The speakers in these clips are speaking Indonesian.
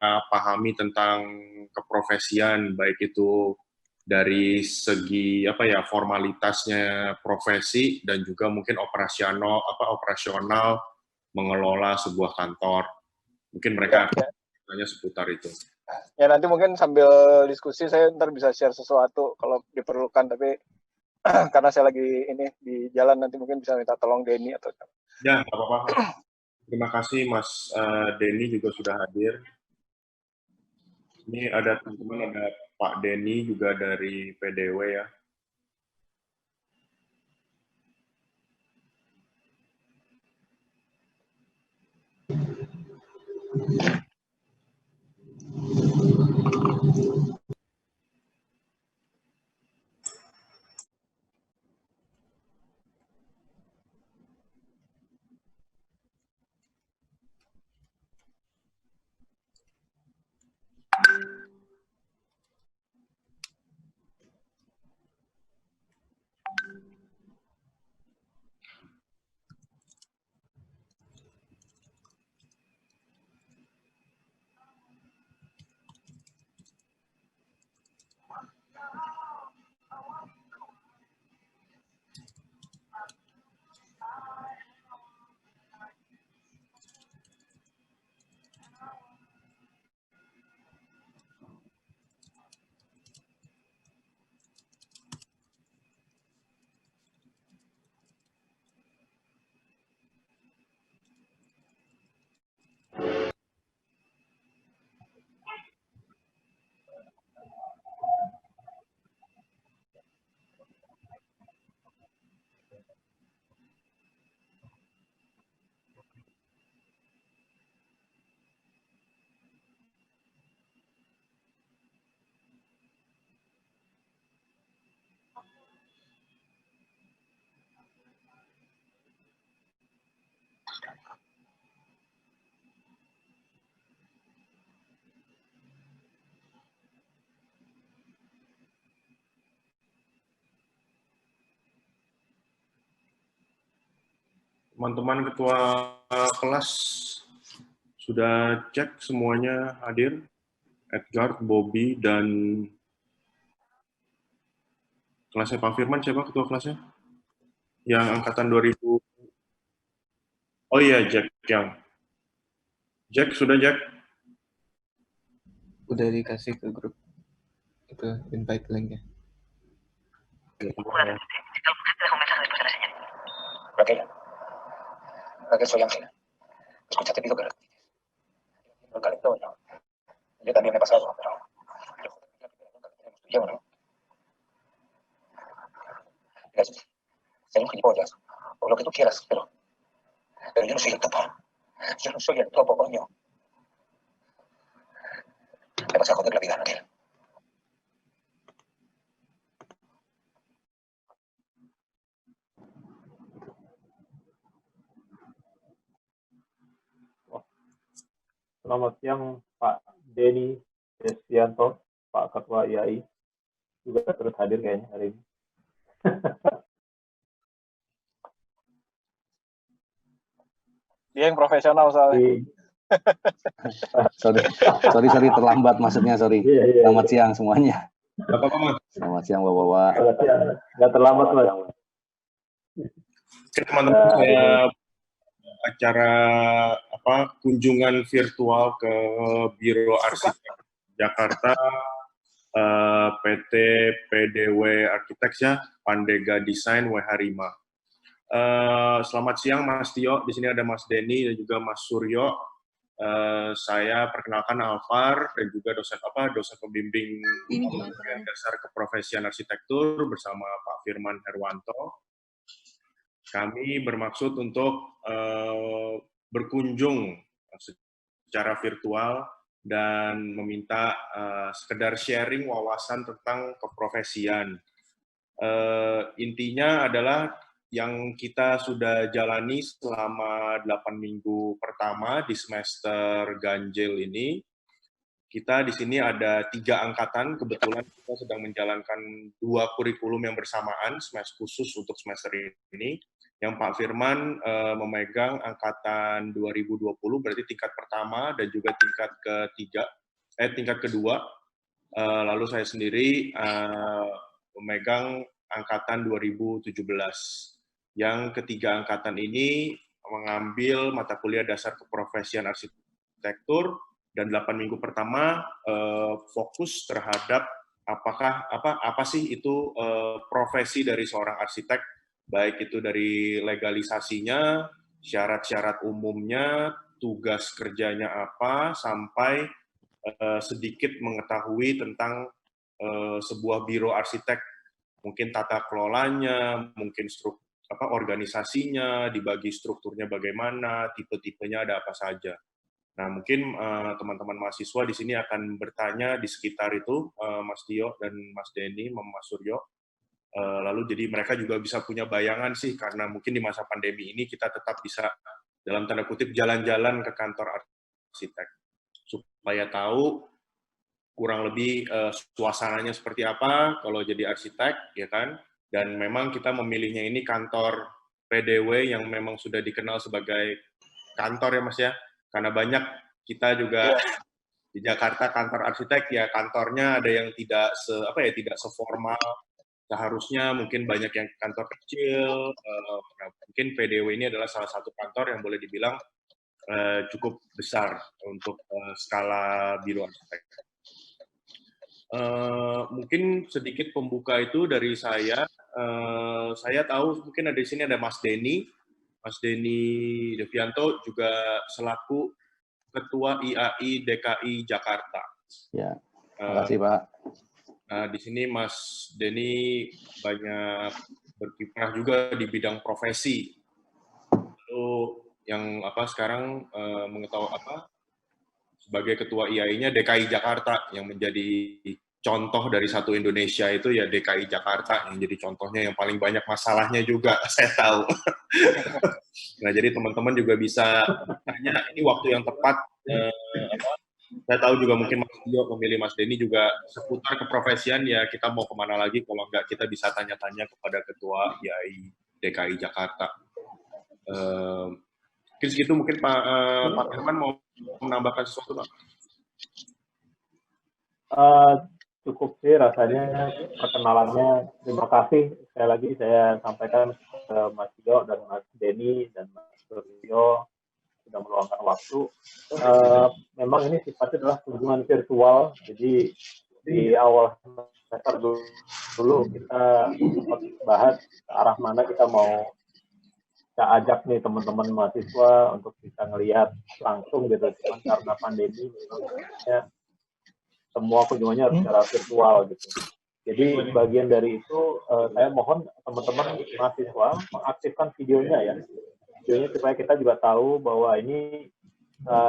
pahami tentang keprofesian, baik itu dari segi formalitasnya profesi dan juga mungkin operasional mengelola sebuah kantor. Mungkin mereka tanya seputar itu. Ya nanti mungkin sambil diskusi saya ntar bisa share sesuatu kalau diperlukan, tapi karena saya lagi ini di jalan, nanti mungkin bisa minta tolong Denny atau ya nggak apa-apa. Terima kasih Mas Denny juga sudah hadir. Ini ada teman-teman, ada Pak Denny juga dari PDW ya. Teman-teman ketua kelas sudah cek semuanya hadir? Edgar, Bobby, dan kelasnya Pak Firman, siapa ketua kelasnya? Yang angkatan 2000. Oh iya, Jack yang. Jack, sudah Jack? Udah dikasih ke grup. Itu invite link-nya. Raquel soy Ángela. Escucha, te pido que repites. El calentón, ¿no? Yo también me he pasado, pero nunca tenemos tú y yo, ¿no? Mira, ser un gilipollas, o lo que tú quieras, pero yo no soy el topo. Yo no soy el topo, coño. Me vas a joder la vida, Raquel. Selamat siang Pak Denny Desianto, Pak Ketua IAI, juga terus hadir kayaknya hari ini. Dia yang profesional soalnya. sorry terlambat masuknya, sorry. Selamat siang semuanya. Selamat siang Bapak-bapak. Selamat siang. Nggak terlambat Mas. Teman-teman, saya acara kunjungan virtual ke Biro Arsitek Jakarta, PT PDW Architects, Pandega Design, WH5. Selamat siang Mas Tio, di sini ada Mas Denny dan juga Mas Suryo. Saya perkenalkan Alvar dan juga dosen pembimbing dasar keprofesian arsitektur bersama Pak Firman Herwanto. Kami bermaksud untuk berkunjung secara virtual dan meminta sekedar sharing wawasan tentang keprofesian. Intinya adalah yang kita sudah jalani selama 8 minggu pertama di semester ganjil ini. Kita di sini ada 3 angkatan, kebetulan kita sedang menjalankan 2 kurikulum yang bersamaan, semester khusus untuk semester ini. yang Pak Firman memegang angkatan 2020, berarti tingkat pertama dan juga tingkat kedua. Lalu saya sendiri memegang angkatan 2017. Yang ketiga angkatan ini mengambil mata kuliah dasar keprofesian arsitektur, dan 8 minggu pertama fokus terhadap apa sih itu profesi dari seorang arsitek, baik itu dari legalisasinya, syarat-syarat umumnya, tugas kerjanya apa, sampai sedikit mengetahui tentang sebuah biro arsitek, mungkin tata kelolanya, mungkin organisasinya, dibagi strukturnya bagaimana, tipe-tipenya ada apa saja. Nah, mungkin teman-teman mahasiswa di sini akan bertanya di sekitar itu, Mas Tio dan Mas Denny, Mas Suryo. Lalu jadi mereka juga bisa punya bayangan sih, karena mungkin di masa pandemi ini kita tetap bisa, dalam tanda kutip, jalan-jalan ke kantor arsitek, supaya tahu kurang lebih suasananya seperti apa kalau jadi arsitek, ya kan? Dan memang kita memilihnya ini kantor PDW yang memang sudah dikenal sebagai kantor ya Mas ya, karena banyak kita juga di Jakarta kantor arsitek ya kantornya ada yang tidak seformal seharusnya, mungkin banyak yang kantor kecil. Mungkin PDW ini adalah salah satu kantor yang boleh dibilang cukup besar untuk skala biro arsitek. Mungkin sedikit pembuka itu dari saya. Saya tahu mungkin di sini ada Mas Denny Devianto, juga selaku Ketua IAI DKI Jakarta. Ya, terima kasih Pak. Nah, di sini Mas Denny banyak berkiprah juga di bidang profesi. Lalu yang sekarang mengetahui sebagai Ketua IAI-nya DKI Jakarta, yang menjadi contoh dari satu Indonesia itu ya DKI Jakarta, yang jadi contohnya yang paling banyak masalahnya juga, saya tahu. Nah, jadi teman-teman juga bisa tanya, ini waktu yang tepat. Saya tahu juga mungkin Mas Tio memilih Mas Denny juga seputar keprofesian, ya kita mau kemana lagi kalau nggak kita bisa tanya-tanya kepada Ketua IAI DKI Jakarta. Mungkin segitu, mungkin Pak Firman mau menambahkan sesuatu, Pak? Cukup sih rasanya perkenalannya. Terima kasih sekali lagi saya sampaikan ke Mas Tio dan Mas Denny dan Mas Suryo sudah meluangkan waktu. Memang ini sifatnya adalah kunjungan virtual, jadi di awal semester dulu kita bahas ke arah mana kita mau ajak nih teman-teman mahasiswa untuk bisa ngelihat langsung gitu. Cuman karena pandemi memang semua kunjungannya harus secara virtual gitu. Jadi bagian dari itu saya mohon teman-teman mahasiswa mengaktifkan videonya ya. Videonya supaya kita juga tahu bahwa ini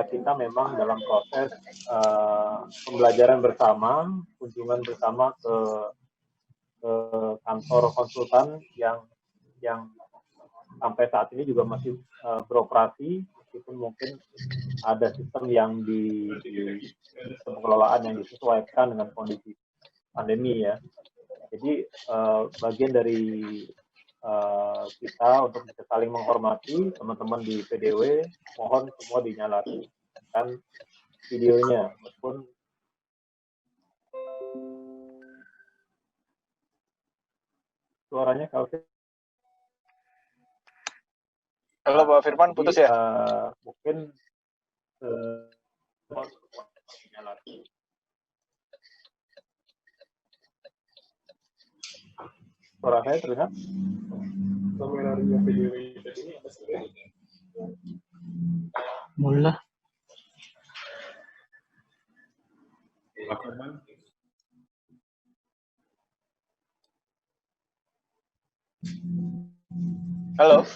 kita memang dalam proses pembelajaran bersama, kunjungan bersama ke kantor konsultan yang sampai saat ini juga masih beroperasi, meskipun mungkin ada sistem yang di sistem pengelolaan yang disesuaikan dengan kondisi pandemi ya. Jadi bagian dari kita untuk bisa saling menghormati, teman-teman di PDW mohon semua dinyalakan videonya, meskipun suaranya kalau Halo Pak Firman, putus ya? Mungkin suara saya terlihat? Mulai. Halo?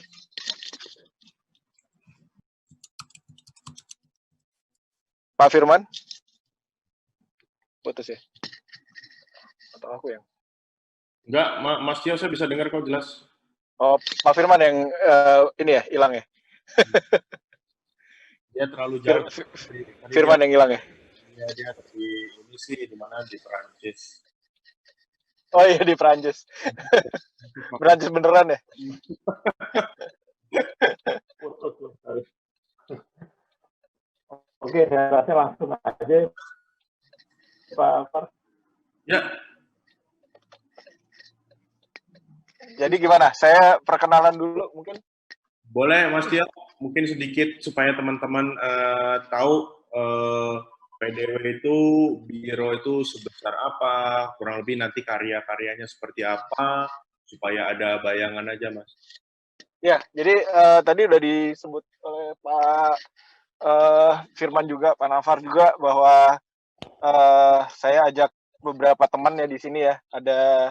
Pak Firman? Putus ya? Atau aku yang? Enggak, Mas Tio saya bisa dengar kok jelas. Oh, Pak Firman yang ini ya, hilang ya? Dia terlalu jauh. Firman yang hilang ya? Ya, dia di ini sih, di mana di Perancis. Oh iya di Prancis. Prancis beneran ya? Putus loh. Oke, saya rasa langsung aja Pak Far. Ya, Jadi gimana? Saya perkenalan dulu mungkin. boleh Mas Tio, mungkin sedikit supaya teman-teman tahu PDW itu, biro itu sebesar apa, kurang lebih nanti karya-karyanya seperti apa, supaya ada bayangan aja Mas. Ya, jadi tadi udah disebut oleh Pak Firman juga, Pak Nafar juga bahwa saya ajak beberapa teman ya di sini ya. Ada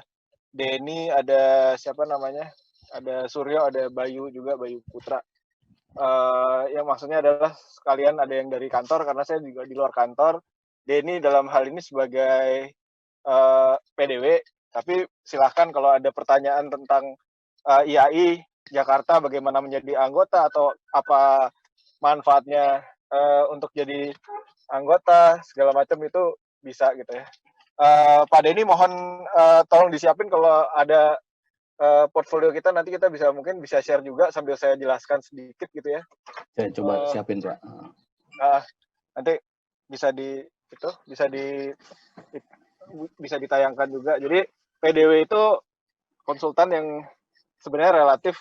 Denny, ada siapa namanya? Ada Suryo, ada Bayu juga, Bayu Putra. Yang maksudnya adalah sekalian ada yang dari kantor karena saya juga di luar kantor. Denny dalam hal ini sebagai PDW, tapi silahkan kalau ada pertanyaan tentang IAI Jakarta bagaimana menjadi anggota atau apa manfaatnya untuk jadi anggota segala macam itu bisa gitu ya. Pak Denny mohon tolong disiapin kalau ada portfolio kita nanti kita mungkin bisa share juga sambil saya jelaskan sedikit gitu ya. Saya coba siapin Pak. Nanti bisa bisa ditayangkan juga. Jadi PDW itu konsultan yang sebenarnya relatif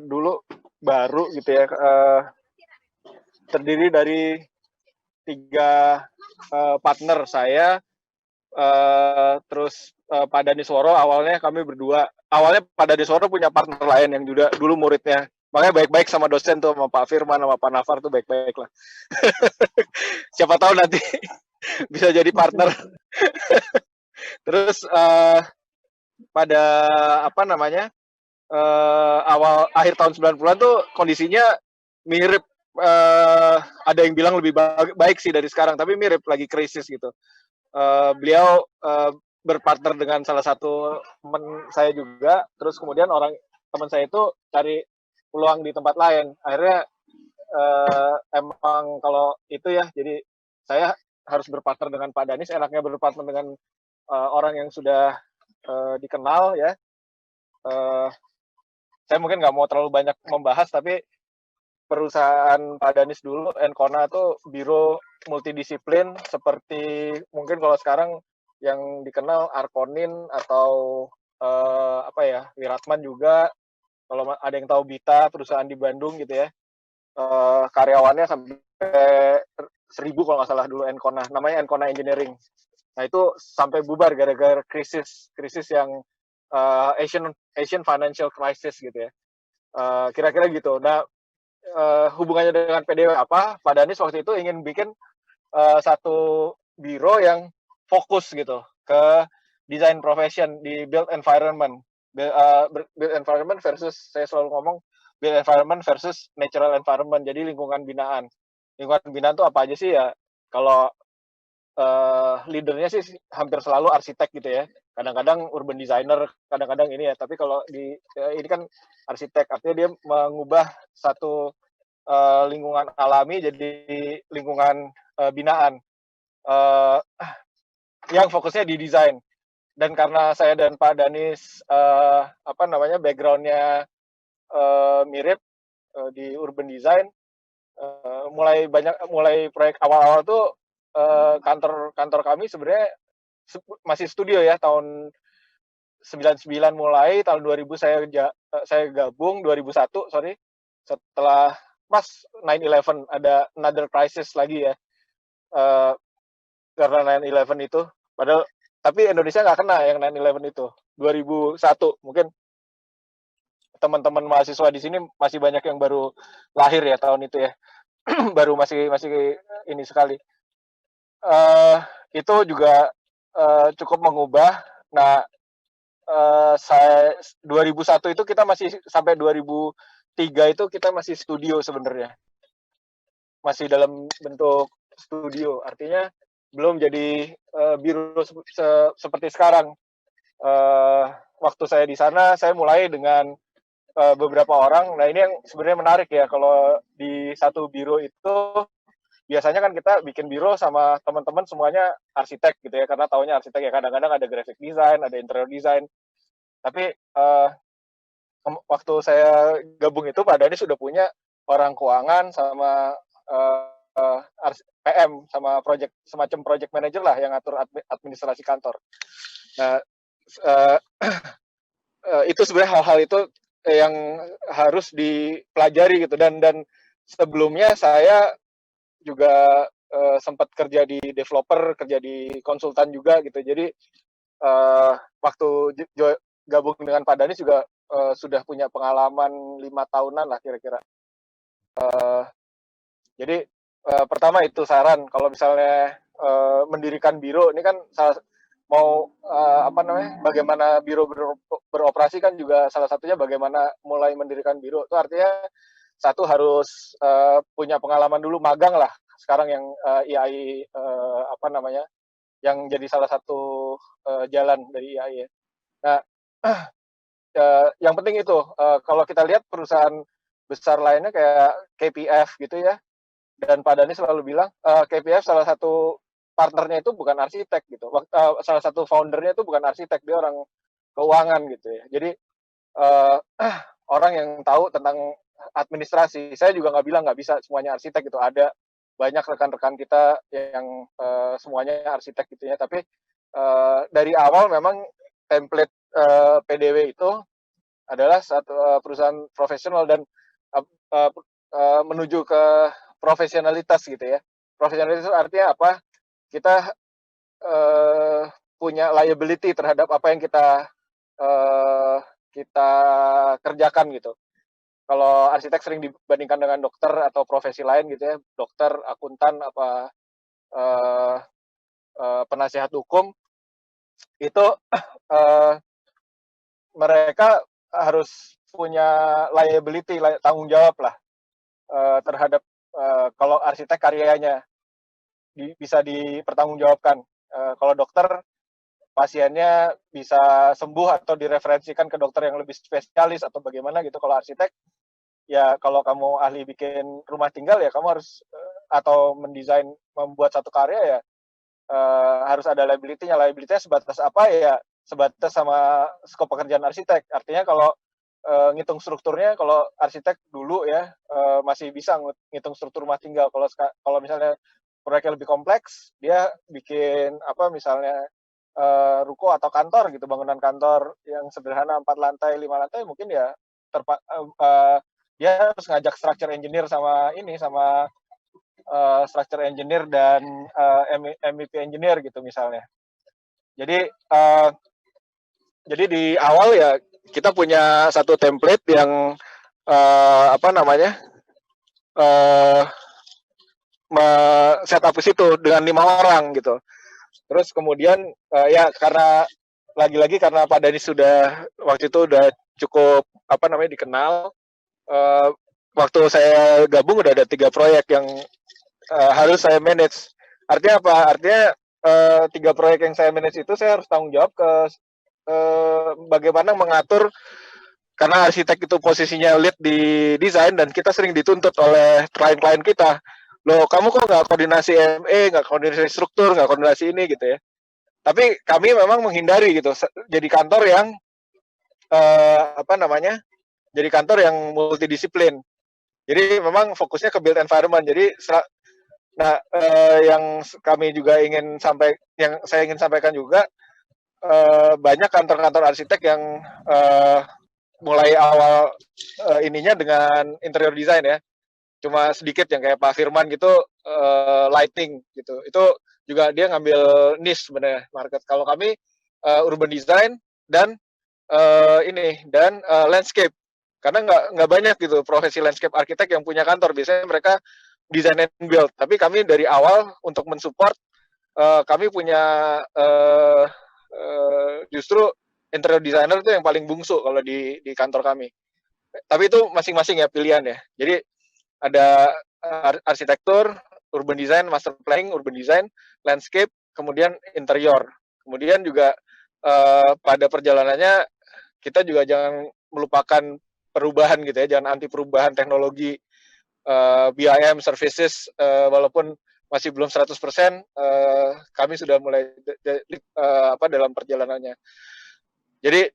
dulu baru gitu ya, terdiri dari 3 partner saya, terus Pak Danisworo. Awalnya kami berdua. Awalnya Pak Danisworo punya partner lain yang juga dulu muridnya. Makanya baik-baik sama dosen tuh, sama Pak Firman, sama Pak Nafar tuh baik-baik lah. Siapa tahu nanti bisa jadi partner. Terus pada apa namanya akhir tahun 90-an tuh kondisinya mirip, ada yang bilang lebih baik sih dari sekarang, tapi mirip lagi krisis gitu. Beliau berpartner dengan salah satu teman saya juga, terus kemudian teman saya itu cari peluang di tempat lain. Akhirnya emang kalau itu ya, jadi saya harus berpartner dengan Pak Danis, enaknya berpartner dengan orang yang sudah dikenal ya. Saya mungkin nggak mau terlalu banyak membahas, tapi perusahaan Pak Danis dulu, Encona tuh biro multidisiplin seperti mungkin kalau sekarang yang dikenal Arkonin atau apa ya, Wiratman juga. Kalau ada yang tahu Bita, perusahaan di Bandung gitu ya, karyawannya sampai 1.000 kalau nggak salah dulu Encona, namanya Encona Engineering. Nah itu sampai bubar gara-gara krisis yang Asian financial crisis gitu ya, kira-kira gitu. Nah hubungannya dengan PDW apa? Pak Danis waktu itu ingin bikin satu biro yang fokus gitu ke design profession di built environment. Built environment versus, saya selalu ngomong, built environment versus natural environment. Jadi lingkungan binaan. Lingkungan binaan itu apa aja sih ya? Kalau leadernya sih hampir selalu arsitek gitu ya. Kadang-kadang urban designer, kadang-kadang ini ya. Tapi kalau ini kan arsitek, artinya dia mengubah satu lingkungan alami jadi lingkungan binaan yang fokusnya di desain. Dan karena saya dan Pak Danis backgroundnya mirip di urban design, mulai proyek awal-awal tuh kantor kami sebenarnya masih studio ya. Tahun 99 mulai, tahun 2000 saya gabung, 2001 setelah pas 9/11 ada another crisis lagi ya, karena 9/11 itu. Padahal tapi Indonesia nggak kena yang 9/11 itu. 2001 mungkin teman-teman mahasiswa di sini masih banyak yang baru lahir ya tahun itu ya. Baru masih ini sekali. Itu juga cukup mengubah. Nah, saya 2001 itu kita masih sampai 2003 itu kita masih studio sebenarnya. Masih dalam bentuk studio. Artinya belum jadi biro seperti sekarang. Waktu saya di sana, saya mulai dengan beberapa orang. Nah, ini yang sebenarnya menarik ya, kalau di satu biro itu biasanya kan kita bikin biro sama teman-teman semuanya arsitek gitu ya, karena taunya arsitek ya, kadang-kadang ada graphic design, ada interior design. Tapi waktu saya gabung itu Pak Dhani sudah punya orang keuangan sama PM sama semacam project manager lah yang ngatur administrasi kantor. Nah, itu sebenarnya hal-hal itu yang harus dipelajari gitu, dan sebelumnya saya juga sempat kerja di developer, kerja di konsultan juga gitu. Jadi waktu gabung dengan Pak Dhani juga sudah punya pengalaman 5 tahunan lah kira-kira. Jadi pertama itu saran, kalau misalnya mendirikan biro ini kan mau bagaimana biro beroperasi kan juga salah satunya bagaimana mulai mendirikan biro. Itu artinya satu harus punya pengalaman dulu, magang lah sekarang yang IAI yang jadi salah satu jalan dari IAI ya. Nah, yang penting itu kalau kita lihat perusahaan besar lainnya kayak KPF gitu ya, dan Pak Dhani selalu bilang KPF salah satu partnernya itu bukan arsitek gitu, salah satu foundernya itu bukan arsitek, dia orang keuangan gitu ya. Jadi orang yang tahu tentang administrasi, saya juga nggak bilang nggak bisa semuanya arsitek gitu, ada banyak rekan-rekan kita yang semuanya arsitek gitu ya, tapi dari awal memang template PDW itu adalah satu perusahaan profesional dan menuju ke profesionalitas gitu ya. Profesionalitas artinya apa? Kita punya liability terhadap apa yang kita kerjakan gitu. Kalau arsitek sering dibandingkan dengan dokter atau profesi lain gitu ya, dokter, akuntan, penasihat hukum, itu mereka harus punya liability, tanggung jawab lah terhadap kalau arsitek karyanya bisa dipertanggungjawabkan. Kalau dokter, pasiennya bisa sembuh atau direferensikan ke dokter yang lebih spesialis atau bagaimana gitu. Kalau arsitek, ya kalau kamu ahli bikin rumah tinggal ya kamu harus atau mendesain, membuat satu karya ya harus ada liability-nya. Liability-nya sebatas apa ya? Sebatas sama skop pekerjaan arsitek. Artinya kalau ngitung strukturnya, kalau arsitek dulu ya masih bisa ngitung struktur rumah tinggal. Kalau misalnya proyeknya lebih kompleks, dia bikin misalnya ruko atau kantor gitu, bangunan kantor yang sederhana 4 lantai, 5 lantai, mungkin ya dia harus ngajak structure engineer sama structure engineer dan MEP engineer gitu misalnya. Jadi di awal ya kita punya satu template yang setup ke situ dengan 5 orang gitu. Terus kemudian ya karena lagi-lagi karena Pak Dhani sudah waktu itu udah cukup dikenal, waktu saya gabung udah ada 3 proyek yang harus saya manage. Artinya apa? Artinya 3 proyek yang saya manage itu saya harus tanggung jawab ke bagaimana mengatur, karena arsitek itu posisinya lead di desain dan kita sering dituntut oleh klien-klien kita. Loh, kamu kok nggak koordinasi ME, nggak koordinasi struktur, nggak koordinasi ini gitu ya. Tapi kami memang menghindari gitu, jadi kantor yang jadi kantor yang multidisiplin. Jadi memang fokusnya ke build environment. Jadi yang kami juga saya ingin sampaikan juga, banyak kantor-kantor arsitek yang mulai awal ininya dengan interior design ya, cuma sedikit yang kayak Pak Firman gitu, lighting gitu, itu juga dia ngambil niche sebenarnya market. Kalau kami urban design dan landscape, karena nggak banyak gitu profesi landscape arsitek yang punya kantor, biasanya mereka design and build. Tapi kami dari awal untuk mensupport, kami punya justru interior designer itu yang paling bungsu kalau di kantor kami. Tapi itu masing-masing ya pilihan ya. Jadi ada arsitektur, urban design, master planning, urban design, landscape, kemudian interior. Kemudian juga pada perjalanannya kita juga jangan melupakan perubahan gitu ya, jangan anti perubahan teknologi. BIM services, walaupun masih belum 100%, kami sudah mulai dalam perjalanannya. Jadi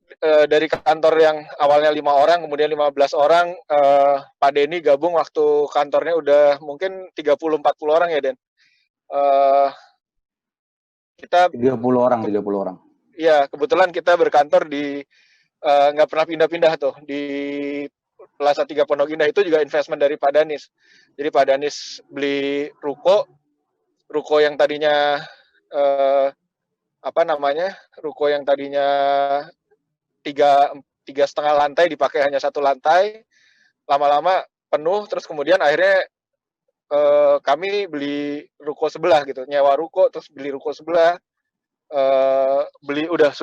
dari kantor yang awalnya 5 orang, kemudian 15 orang, Pak Denny gabung waktu kantornya udah mungkin 30-40 orang ya, Den? Kita 30 orang. Iya, kebetulan kita berkantor di nggak pernah pindah-pindah tuh di Plaza 3 Pondok Indah. Itu juga investment dari Pak Danis. Jadi Pak Danis beli ruko yang tadinya ruko yang tadinya 3,5 lantai dipakai hanya 1 lantai, lama-lama penuh, terus kemudian akhirnya kami beli ruko sebelah gitu, nyewa ruko terus beli ruko sebelah, udah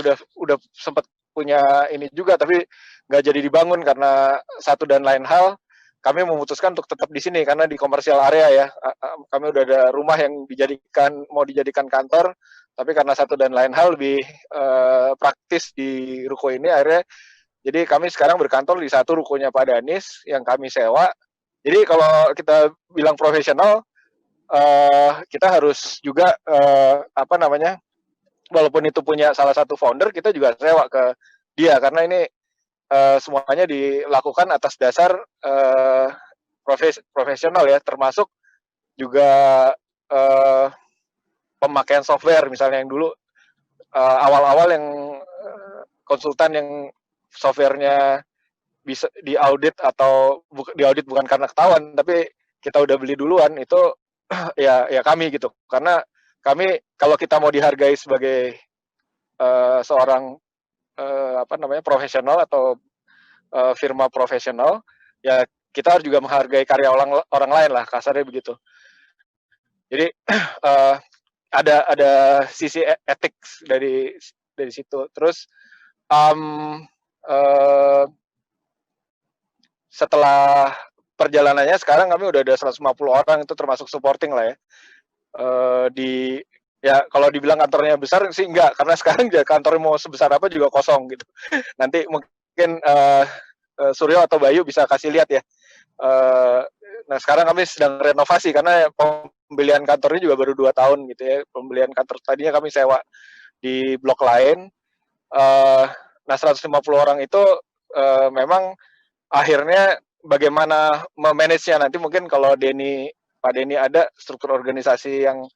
sempat punya ini juga, tapi nggak jadi dibangun karena satu dan lain hal. Kami memutuskan untuk tetap di sini karena di komersial area ya, kami udah ada rumah yang mau dijadikan kantor, tapi karena satu dan lain hal lebih praktis di ruko ini, akhirnya jadi kami sekarang berkantor di satu rukonya Pak Danis yang kami sewa. Jadi kalau kita bilang profesional, kita harus juga walaupun itu punya salah satu founder, kita juga sewa ke dia karena ini semuanya dilakukan atas dasar profesional ya, termasuk juga pemakaian software. Misalnya yang dulu awal-awal yang konsultan yang softwarenya bisa diaudit atau diaudit bukan karena ketahuan, tapi kita udah beli duluan, itu ya kami gitu. Karena kami kalau kita mau dihargai sebagai seorang profesional atau firma profesional, ya kita harus juga menghargai karya orang lain lah, kasarnya begitu. Jadi ada sisi etik dari situ. Terus setelah perjalanannya sekarang kami udah ada 150 orang, itu termasuk supporting lah ya. Kalau dibilang kantornya besar sih enggak, karena sekarang kantornya mau sebesar apa juga kosong gitu. Nanti mungkin Suryo atau Bayu bisa kasih lihat ya. Nah sekarang kami sedang renovasi karena pembelian kantornya juga baru 2 tahun gitu ya. Pembelian kantor tadinya kami sewa di blok lain. Nah 150 orang itu memang akhirnya bagaimana memanage-nya, nanti mungkin kalau Pak Denny ada struktur organisasi yang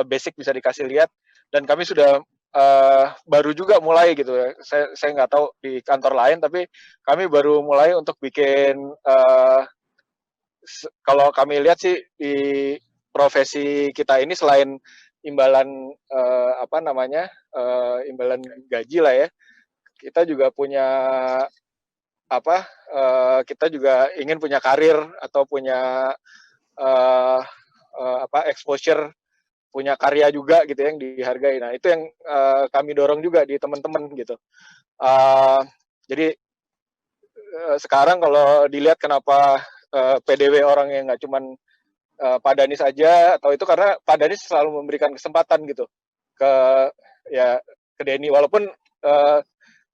basic bisa dikasih lihat, dan kami sudah baru juga mulai gitu ya. Saya nggak tahu di kantor lain, tapi kami baru mulai untuk bikin kalau kami lihat sih di profesi kita ini selain imbalan imbalan gaji lah ya, kita juga punya kita juga ingin punya karir atau punya exposure, punya karya juga gitu yang dihargai. Nah itu yang kami dorong juga di teman-teman gitu. Jadi sekarang kalau dilihat kenapa PDW orang yang nggak cuman Pak Danis aja, atau itu karena Pak Danis selalu memberikan kesempatan gitu ke Denny, walaupun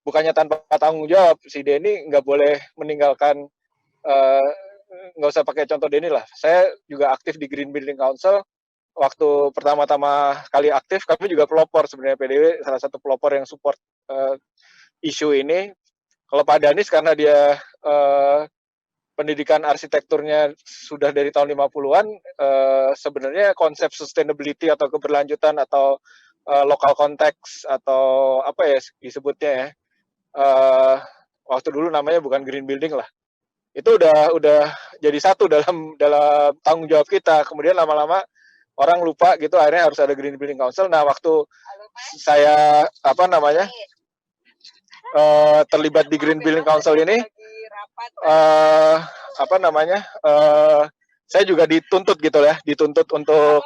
bukannya tanpa tanggung jawab. Si Denny nggak boleh meninggalkan, nggak usah pakai contoh Denny lah. Saya juga aktif di Green Building Council. Waktu pertama-tama kali aktif, kami juga pelopor sebenarnya, PDW salah satu pelopor yang support isu ini. Kalau Pak Danis karena dia pendidikan arsitekturnya sudah dari tahun 50-an, sebenarnya konsep sustainability atau keberlanjutan atau local context atau apa ya disebutnya ya, waktu dulu namanya bukan green building lah, itu udah jadi satu dalam tanggung jawab kita. Kemudian lama-lama orang lupa gitu, akhirnya harus ada Green Building Council. Nah waktu saya terlibat di Green Building Council ini, saya juga dituntut gitu ya, dituntut untuk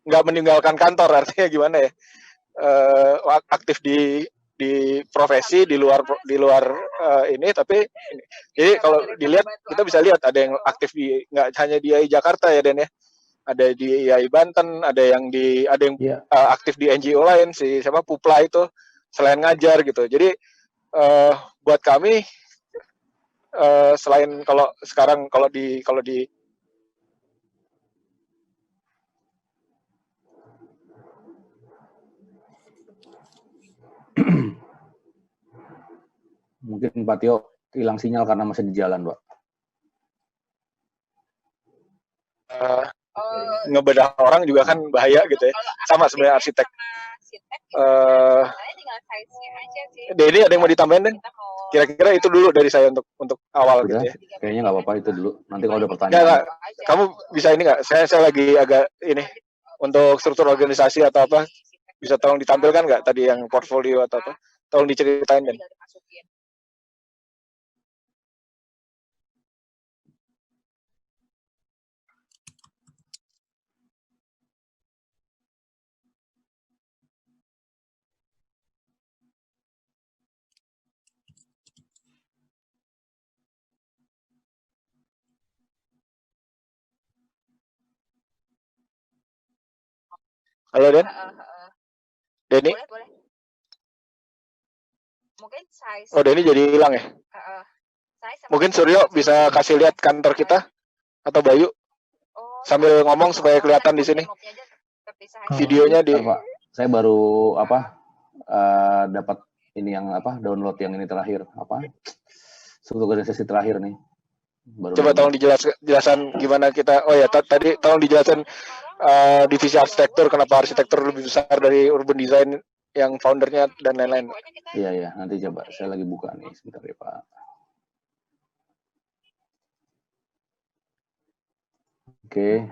nggak meninggalkan kantor. Artinya gimana ya, aktif di profesi di luar ini, tapi jadi kalau dilihat kita bisa lihat ada yang aktif di, nggak hanya di IAI Jakarta ya Den ya, ada di IAI Banten, ada yang aktif di NGO lain, si siapa Pupla itu selain ngajar gitu. Jadi buat kami selain kalau sekarang kalau di Mungkin Pak Tio hilang sinyal karena masih di jalan, Pak. ngebedah orang juga kan bahaya gitu ya. Sama sebenarnya arsitek. Dedi ada yang mau ditambahin, Den? Kira-kira itu dulu dari saya untuk awal Udah, gitu ya. Kayaknya nggak apa-apa itu dulu. Nanti kalau ada Nggak, pertanyaan. kamu bisa ini nggak? Saya lagi agak ini untuk struktur organisasi atau apa, bisa tolong ditampilkan nggak tadi yang portfolio atau apa? Tolong diceritain, Den. Halo, Den? Denny? Boleh. Mungkin size. Oh, Denny jadi hilang ya? Mungkin Suryo bisa kasih lihat kantor kita atau Bayu sambil ngomong supaya kelihatan di sini. Videonya di. Pak, saya baru dapat ini yang download yang ini terakhir struktur organisasi terakhir nih. Coba tolong dijelaskan gimana kita. Oh ya, tadi tolong dijelaskan divisi arsitektur, kenapa arsitektur lebih besar dari urban design yang foundernya dan lain-lain. Iya, nanti coba saya lagi buka nih sebentar ya Pak. Oke,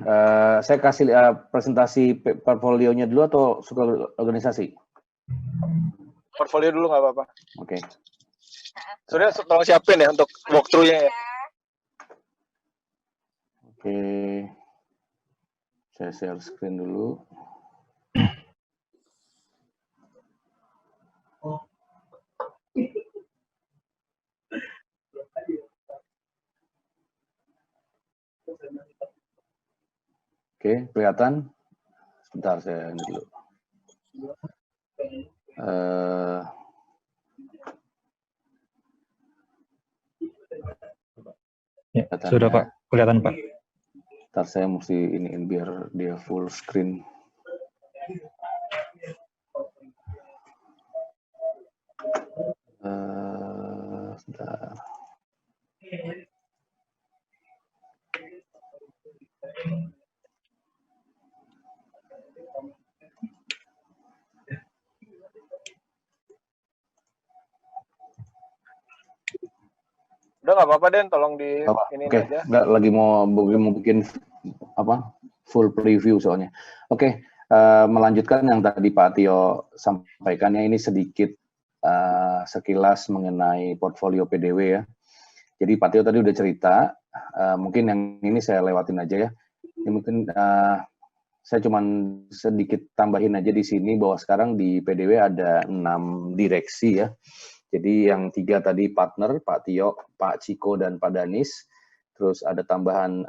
saya kasih presentasi portfolionya dulu atau struktur organisasi? Portfolio dulu nggak apa-apa. Oke. Sudah tolong siapin ya untuk walkthrough-nya ya. Oke. Saya share screen dulu. Oke, kelihatan? Sebentar saya ini dulu. Ya, sudah Pak, kelihatan Pak. Ntar saya mesti iniin biar dia full screen. Sebentar. Udah nggak apa-apa, Den, tolong di ini aja. Nggak, lagi mau bikin full preview soalnya. Oke, melanjutkan yang tadi Pak Tio sampaikannya, ini sedikit sekilas mengenai portfolio PDW ya. Jadi Pak Tio tadi udah cerita, mungkin yang ini saya lewatin aja ya. Ini mungkin saya cuman sedikit tambahin aja di sini bahwa sekarang di PDW ada 6 direksi ya. Jadi yang 3 tadi partner, Pak Tio, Pak Ciko, dan Pak Danis. Terus ada tambahan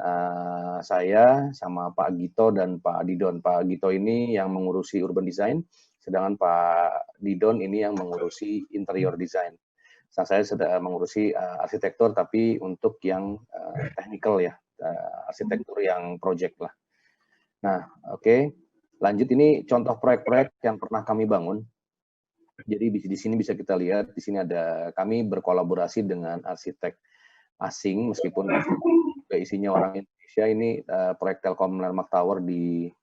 saya sama Pak Gito dan Pak Didon. Pak Gito ini yang mengurusi urban design, sedangkan Pak Didon ini yang mengurusi interior design. Nah, saya sedang mengurusi arsitektur, tapi untuk yang technical ya, arsitektur yang project lah. Nah, oke. Lanjut, ini contoh proyek-proyek yang pernah kami bangun. Jadi di sini bisa kita lihat, di sini ada kami berkolaborasi dengan arsitek asing, meskipun isinya orang Indonesia. Ini proyek Telkom Landmark Tower di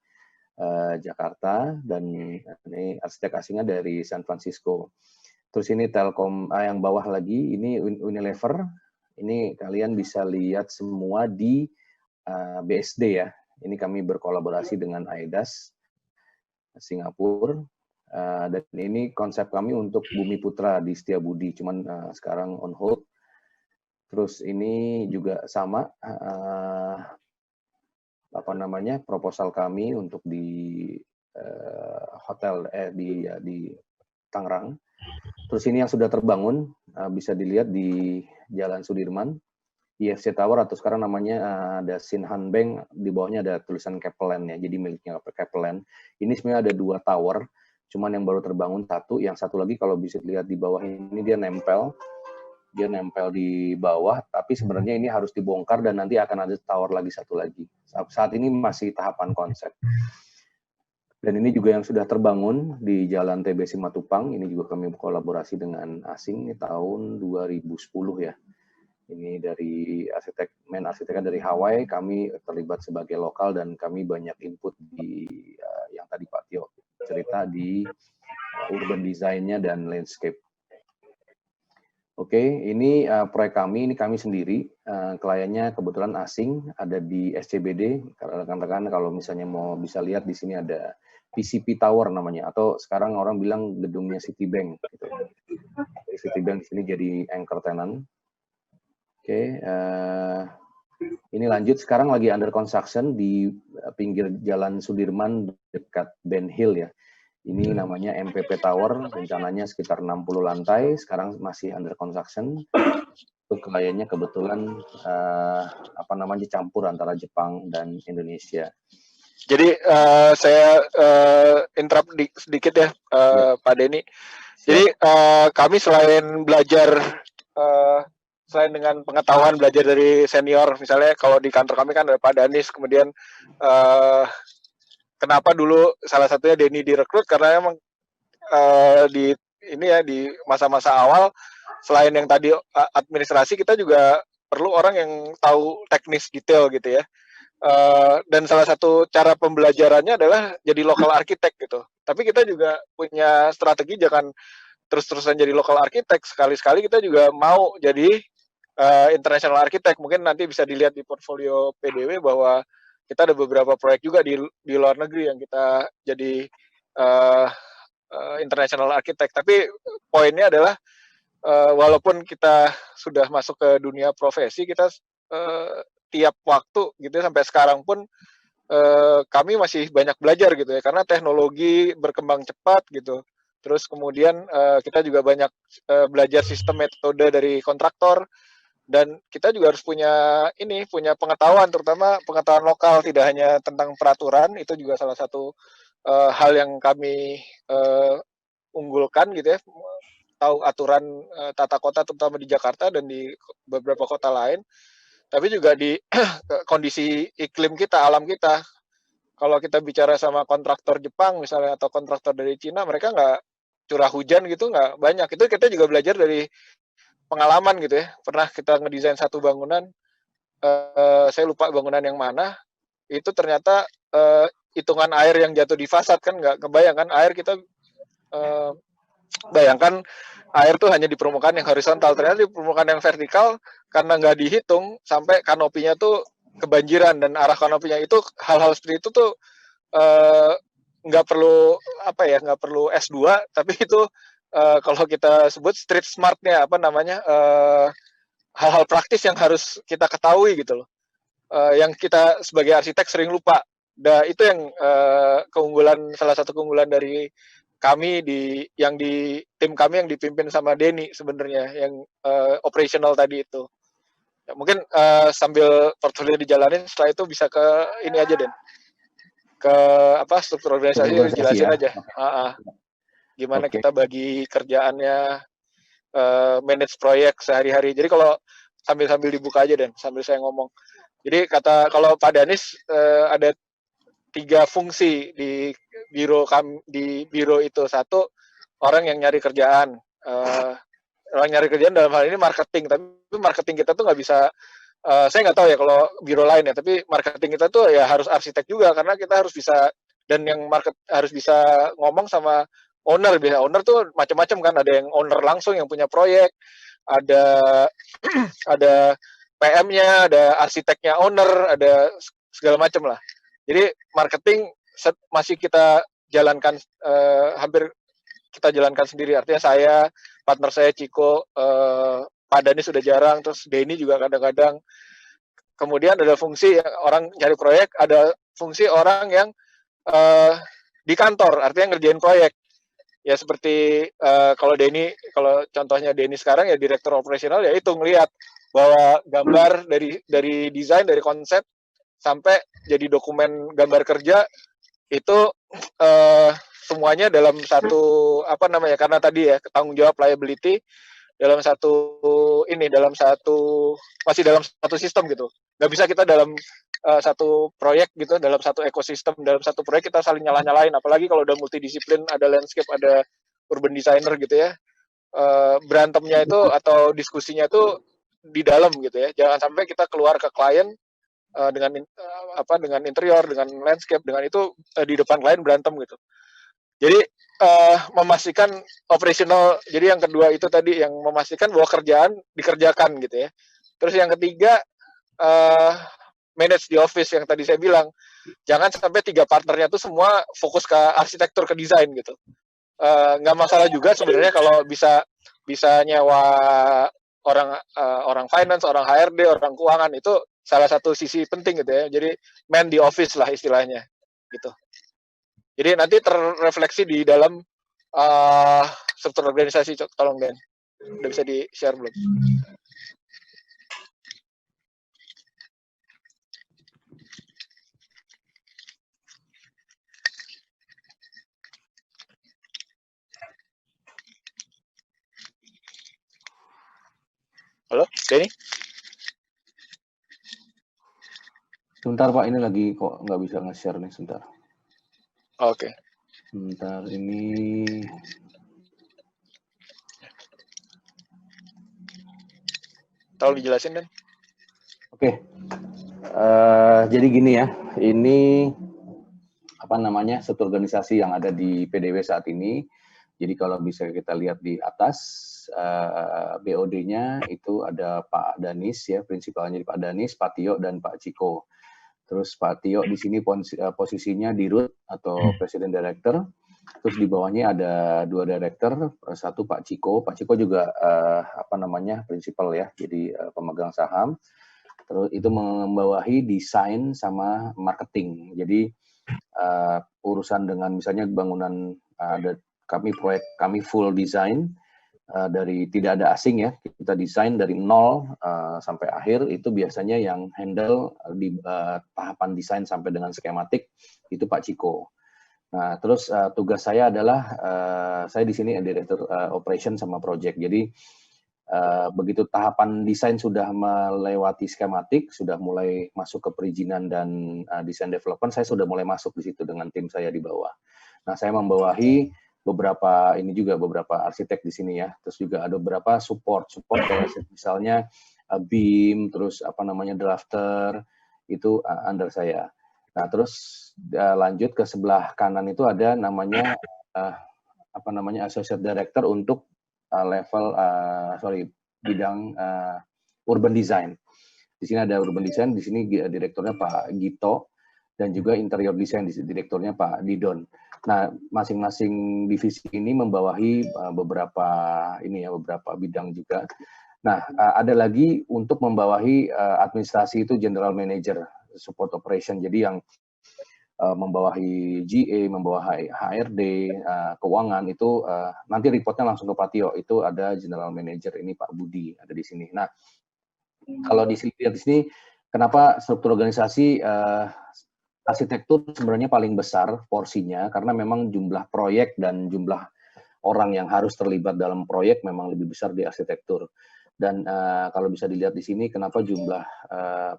Jakarta, dan ini arsitek asingnya dari San Francisco. Terus ini Telkom yang bawah lagi, ini Unilever. Ini kalian bisa lihat semua di BSD ya. Ini kami berkolaborasi dengan AEDAS Singapura. Dan ini konsep kami untuk Bumi Putra di Setiabudi, cuman sekarang on hold. Terus ini juga sama proposal kami untuk di hotel di Tangerang. Terus ini yang sudah terbangun, bisa dilihat di Jalan Sudirman, IFC Tower, atau sekarang namanya ada Sinhan Bank, di bawahnya ada tulisan Kaplan ya, jadi miliknya Kaplan. Ini sebenarnya ada 2 tower, cuman yang baru terbangun 1, yang satu lagi kalau bisa dilihat di bawah ini dia nempel dia nempel di bawah, tapi sebenarnya ini harus dibongkar dan nanti akan ada tower lagi satu lagi. Saat ini masih tahapan konsep. Dan ini juga yang sudah terbangun di Jalan TB Simatupang. Ini juga kami kolaborasi dengan asing ini tahun 2010 ya. Ini dari main arsiteknya dari Hawaii, kami terlibat sebagai lokal dan kami banyak input di yang tadi Pak Tio cerita di urban design-nya dan landscape. Oke, ini proyek kami, ini kami sendiri, kliennya kebetulan asing, ada di SCBD, rekan-rekan kalau misalnya mau bisa lihat di sini ada PCP Tower namanya, atau sekarang orang bilang gedungnya Citibank. Gitu. Citibank di sini jadi anchor tenant. Oke, ini lanjut, sekarang lagi under construction di pinggir Jalan Sudirman dekat Ben Hill ya. Ini namanya MPP Tower, rencananya sekitar 60 lantai, sekarang masih under construction. Itu kliennya kebetulan campur antara Jepang dan Indonesia. Jadi saya interrupt sedikit ya, Pak Denny. Jadi kami selain belajar, selain dengan pengetahuan belajar dari senior, misalnya kalau di kantor kami kan ada Pak Danis, kemudian kenapa dulu salah satunya Denny direkrut karena emang di masa-masa awal selain yang tadi administrasi, kita juga perlu orang yang tahu teknis detail gitu ya. Dan salah satu cara pembelajarannya adalah jadi lokal arsitek gitu. Tapi kita juga punya strategi, jangan terus-terusan jadi lokal arsitek. Sekali-sekali kita juga mau jadi international arsitek. Mungkin nanti bisa dilihat di portfolio PDW bahwa kita ada beberapa proyek juga di luar negeri yang kita jadi international arsitek. Tapi poinnya adalah walaupun kita sudah masuk ke dunia profesi, kita tiap waktu gitu sampai sekarang pun kami masih banyak belajar gitu ya, karena teknologi berkembang cepat gitu. Terus kemudian kita juga banyak belajar sistem metode dari kontraktor, dan kita juga harus punya pengetahuan, terutama pengetahuan lokal, tidak hanya tentang peraturan. Itu juga salah satu hal yang kami unggulkan gitu ya, tahu aturan tata kota terutama di Jakarta dan di beberapa kota lain. Tapi juga di kondisi iklim kita, alam kita. Kalau kita bicara sama kontraktor Jepang misalnya atau kontraktor dari Cina, mereka nggak curah hujan gitu, nggak banyak. Itu kita juga belajar dari pengalaman gitu ya. Pernah kita ngedesain satu bangunan, saya lupa bangunan yang mana, itu ternyata hitungan air yang jatuh di fasad, kan nggak kebayang kan, air kita bayangkan air tuh hanya di permukaan yang horizontal, ternyata di permukaan yang vertikal karena nggak dihitung sampai kanopinya tuh kebanjiran, dan arah kanopinya itu, hal-hal seperti itu tuh nggak perlu nggak perlu S2, tapi itu kalau kita sebut street smartnya hal-hal praktis yang harus kita ketahui gitu loh, yang kita sebagai arsitek sering lupa. Nah, itu yang salah satu keunggulan dari kami di tim kami yang dipimpin sama Denny sebenarnya, yang operational tadi itu. Ya, mungkin sambil portfolio dijalanin, setelah itu bisa ke ini aja Den, ke struktur organisasi dijelasin aja. Gimana kita bagi kerjaannya, manage proyek sehari-hari. Jadi kalau sambil dibuka aja Den, sambil saya ngomong. Jadi kalau Pak Danis ada 3 fungsi di biro itu. Satu, orang yang nyari kerjaan. Orang nyari kerjaan dalam hal ini marketing, tapi marketing kita tuh nggak bisa, saya nggak tahu ya kalau biro lain ya, tapi marketing kita tuh ya harus arsitek juga, karena kita harus bisa, dan yang market harus bisa ngomong sama owner. Biasa owner tuh macam-macam kan, ada yang owner langsung yang punya proyek, ada PM-nya, ada arsiteknya owner, ada segala macam lah. Jadi marketing masih kita jalankan, hampir kita jalankan sendiri. Artinya saya, partner saya Ciko, Pak Dani sudah jarang, terus Denny juga kadang-kadang. Kemudian ada fungsi orang nyari proyek, ada fungsi orang yang di kantor, artinya ngerjain proyek. Ya seperti kalau contohnya Denny sekarang ya direktur operasional, ya itu ngelihat bahwa gambar dari desain, dari konsep sampai jadi dokumen gambar kerja itu semuanya dalam satu karena tadi ya tanggung jawab liability, dalam satu sistem gitu. Nggak bisa kita dalam satu proyek gitu, dalam satu ekosistem, dalam satu proyek kita saling nyalahin, apalagi kalau udah multidisiplin, ada landscape, ada urban designer gitu ya. Berantemnya itu atau diskusinya itu di dalam gitu ya. Jangan sampai kita keluar ke klien dengan interior, dengan landscape, dengan itu di depan klien berantem gitu. Jadi memastikan operational. Jadi yang kedua itu tadi yang memastikan bahwa kerjaan dikerjakan gitu ya. Terus yang ketiga manage the office yang tadi saya bilang. Jangan sampai 3 partnernya itu semua fokus ke arsitektur, ke desain gitu. Nggak masalah juga sebenarnya kalau bisa nyewa orang finance, orang HRD, orang keuangan, itu salah satu sisi penting gitu ya. Jadi man di office lah istilahnya gitu. Jadi nanti terrefleksi di dalam struktur organisasi. Tolong Dan, udah bisa di share belum? Halo, Denny? Sebentar Pak, ini lagi kok nggak bisa nge-share nih, sebentar. Oke. Sebentar, ini... Tolong dijelasin, Dan. Oke. Jadi gini ya, ini apa namanya, struktur organisasi yang ada di PDW saat ini. Jadi kalau bisa kita lihat di atas, BOD-nya itu ada Pak Danis ya, prinsipalnya Pak Danis, Pak Tio, dan Pak Ciko. Terus Pak Tio di sini posisinya di root atau President Director. Terus di bawahnya ada 2 director, satu Pak Ciko. Pak Ciko juga apa namanya, prinsipal ya, jadi pemegang saham. Terus itu membawahi desain sama marketing. Jadi urusan dengan misalnya bangunan, ada kami full design dari tidak ada asing ya, kita desain dari nol sampai akhir. Itu biasanya yang handle di tahapan desain sampai dengan skematik itu Pak Ciko. Nah, terus tugas saya adalah saya di sini Director Operation sama Project. Jadi begitu tahapan desain sudah melewati skematik, sudah mulai masuk ke perizinan dan desain development, saya sudah mulai masuk di situ dengan tim saya di bawah. Nah, saya membawahi beberapa arsitek di sini ya. Terus juga ada beberapa support kayak misalnya BIM, terus apa namanya drafter, itu under saya. Nah, terus lanjut ke sebelah kanan itu ada namanya associate director untuk bidang urban design. Di sini ada urban design, di sini direkturnya Pak Gito, dan juga interior design direkturnya Pak Didon. Nah, masing-masing divisi ini membawahi beberapa bidang juga. Nah, ada lagi untuk membawahi administrasi itu general manager, support operation. Jadi yang membawahi GA, membawahi HRD, keuangan itu nanti reportnya langsung ke Pak Tio. Itu ada general manager ini Pak Budi ada di sini. Nah, kalau di sini kenapa struktur organisasi arsitektur sebenarnya paling besar porsinya, karena memang jumlah proyek dan jumlah orang yang harus terlibat dalam proyek memang lebih besar di arsitektur. Dan kalau bisa dilihat di sini, kenapa jumlah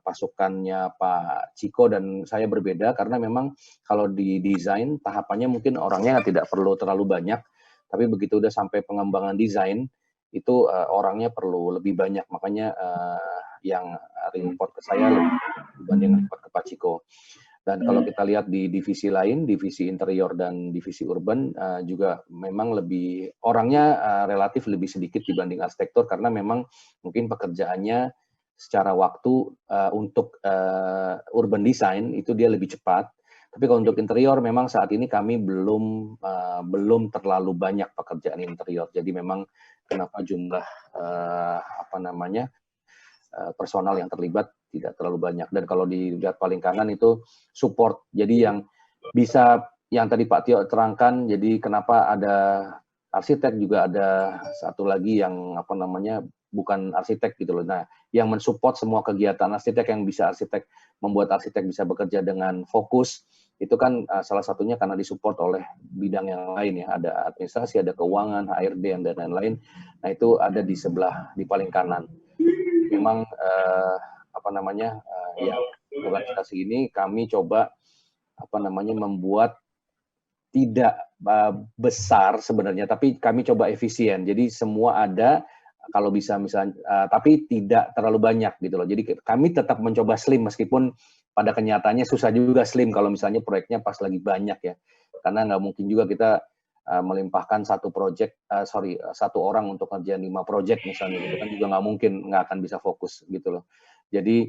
pasukannya Pak Ciko dan saya berbeda, karena memang kalau di desain, tahapannya mungkin orangnya tidak perlu terlalu banyak, tapi begitu udah sampai pengembangan desain, itu orangnya perlu lebih banyak, makanya yang report ke saya lebih dibanding report ke Pak Ciko. Dan kalau kita lihat di divisi lain, divisi interior dan divisi urban juga memang lebih orangnya relatif lebih sedikit dibanding arsitektur, karena memang mungkin pekerjaannya secara waktu untuk urban design itu dia lebih cepat. Tapi kalau untuk interior memang saat ini kami belum terlalu banyak pekerjaan interior. Jadi memang kenapa jumlah personal yang terlibat tidak terlalu banyak. Dan kalau dilihat paling kanan itu support. Jadi yang bisa, yang tadi Pak Tio terangkan, jadi kenapa ada arsitek, juga ada satu lagi yang bukan arsitek gitu loh. Nah, yang mensupport semua kegiatan arsitek, yang bisa membuat arsitek bisa bekerja dengan fokus, itu kan salah satunya karena disupport oleh bidang yang lain ya, ada administrasi, ada keuangan, HRD dan lain-lain. Nah itu ada di sebelah, di paling kanan. Memang ya organisasi ini kami coba membuat tidak besar sebenarnya, tapi kami coba efisien. Jadi semua ada, kalau bisa misalnya, tapi tidak terlalu banyak gitu loh. Jadi kami tetap mencoba slim meskipun pada kenyataannya susah juga slim kalau misalnya proyeknya pas lagi banyak ya. Karena nggak mungkin juga kita melimpahkan satu orang untuk ngerjain 5 project misalnya gitu kan, juga nggak mungkin, nggak akan bisa fokus gitu loh. Jadi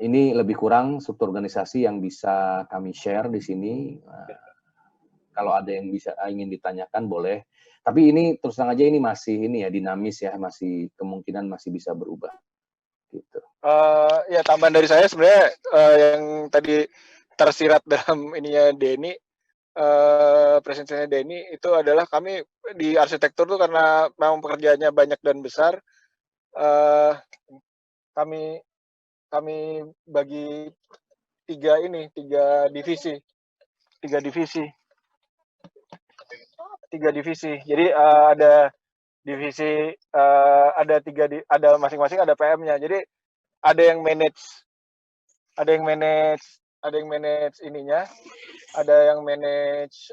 ini lebih kurang struktur organisasi yang bisa kami share di sini. Kalau ada yang ingin ditanyakan boleh. Tapi ini terus terang aja ini masih dinamis ya, masih kemungkinan masih bisa berubah. Gitu. Ya tambahan dari saya sebenarnya yang tadi tersirat dalam ininya Denny, presentasinya Denny itu adalah kami di arsitektur tuh karena memang pekerjaannya banyak dan besar, kami bagi tiga divisi. Jadi ada divisi, ada masing-masing ada PM-nya. Jadi ada yang manage ininya, ada yang manage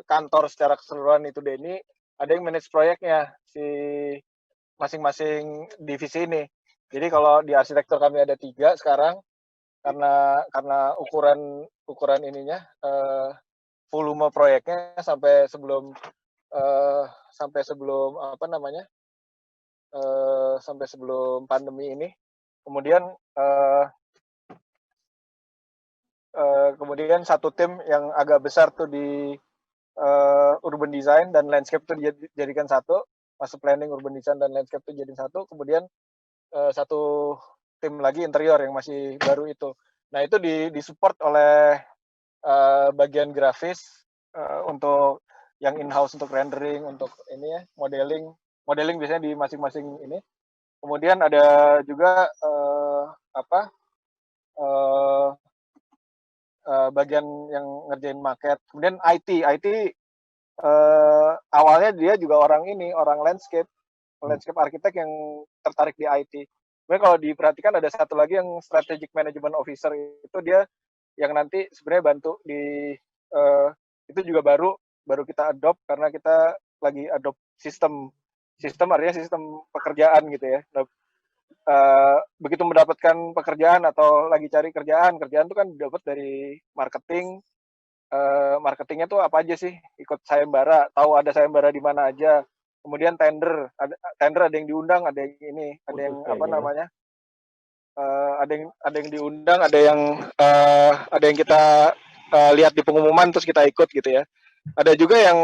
kantor secara keseluruhan itu Denny, ada yang manage proyeknya si masing-masing divisi ini. Jadi kalau di arsitektur kami ada 3 sekarang, karena ukuran ininya, volume proyeknya sampai sebelum pandemi ini. Kemudian satu tim yang agak besar tuh di urban design dan landscape tuh dijadikan satu, master planning, urban design dan landscape tuh jadi satu. Kemudian satu tim lagi interior yang masih baru itu. Nah itu disupport oleh bagian grafis untuk yang in-house, untuk rendering, untuk ini ya, modeling biasanya di masing-masing ini. Kemudian ada juga bagian yang ngerjain market. Kemudian IT awalnya dia juga orang landscape arsitek yang tertarik di IT. Sebenarnya kalau diperhatikan ada satu lagi yang strategic management officer, itu dia yang nanti sebenarnya bantu di itu juga baru kita adopt karena kita lagi adopt sistem artinya sistem pekerjaan gitu ya. Begitu mendapatkan pekerjaan atau lagi cari kerjaan itu kan dapat dari marketing. Marketingnya tuh apa aja sih? Ikut sayembara, tahu ada sayembara di mana aja. Kemudian tender ada yang diundang, ada yang ini, ada yang ada yang diundang, ada yang kita lihat di pengumuman terus kita ikut gitu ya. Ada juga yang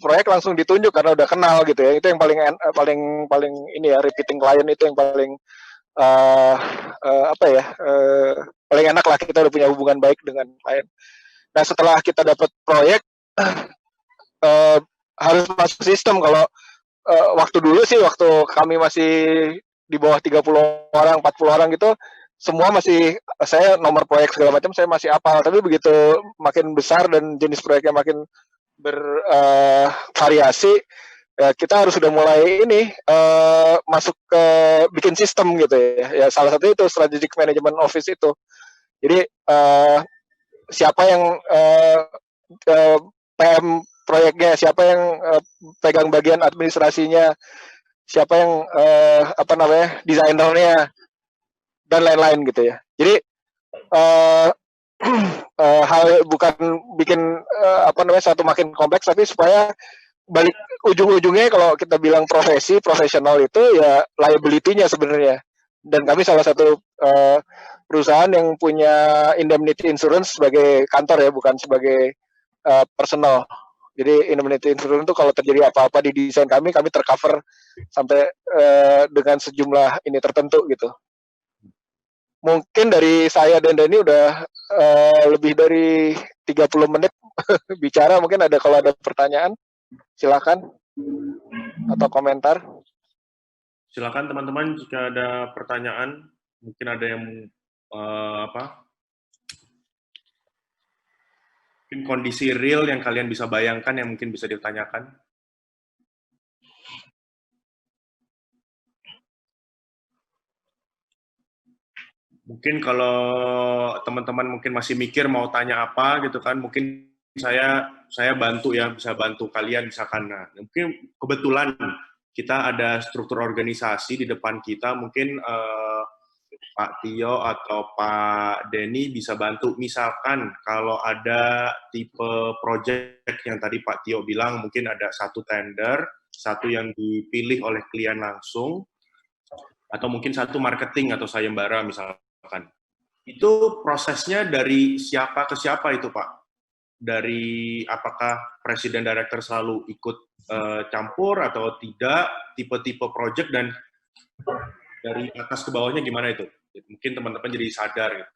proyek langsung ditunjuk karena udah kenal gitu ya. Itu yang paling ini ya, repeating client itu yang paling paling enak lah, kita udah punya hubungan baik dengan klien. Nah setelah kita dapat proyek harus masuk sistem. Kalau waktu dulu sih, waktu kami masih di bawah 30 orang, 40 orang gitu, semua masih, saya nomor proyek segala macam saya masih hafal. Tapi begitu makin besar dan jenis proyeknya makin bervariasi, ya kita harus sudah mulai masuk ke bikin sistem gitu ya. Ya salah satunya itu strategic management office itu. Jadi siapa yang PM proyeknya, siapa yang pegang bagian administrasinya, siapa yang desainernya dan lain-lain gitu ya. Jadi hal bukan bikin satu makin kompleks, tapi supaya balik ujung-ujungnya kalau kita bilang profesional itu ya liability-nya sebenarnya. Dan kami salah satu perusahaan yang punya indemnity insurance sebagai kantor ya, bukan sebagai personal. Jadi indemnity insurance itu kalau terjadi apa-apa di desain kami tercover sampai dengan sejumlah ini tertentu gitu. Mungkin dari saya dan Denny udah lebih dari 30 menit bicara. Mungkin kalau ada pertanyaan, silakan, atau komentar. Silakan teman-teman jika ada pertanyaan Mungkin ada yang mungkin kondisi real yang kalian bisa bayangkan yang mungkin bisa ditanyakan. Mungkin kalau teman-teman mungkin masih mikir mau tanya apa gitu kan, mungkin saya bantu ya, bisa bantu kalian misalkan. Nah, mungkin kebetulan kita ada struktur organisasi di depan kita, mungkin Pak Tio atau Pak Denny bisa bantu. Misalkan kalau ada tipe project yang tadi Pak Tio bilang, mungkin ada satu tender, satu yang dipilih oleh klien langsung, atau mungkin satu marketing atau sayembara misalkan. Itu prosesnya dari siapa ke siapa itu, Pak? Dari apakah presiden director selalu ikut campur atau tidak, tipe-tipe project, dan dari atas ke bawahnya gimana itu? Mungkin teman-teman jadi sadar gitu.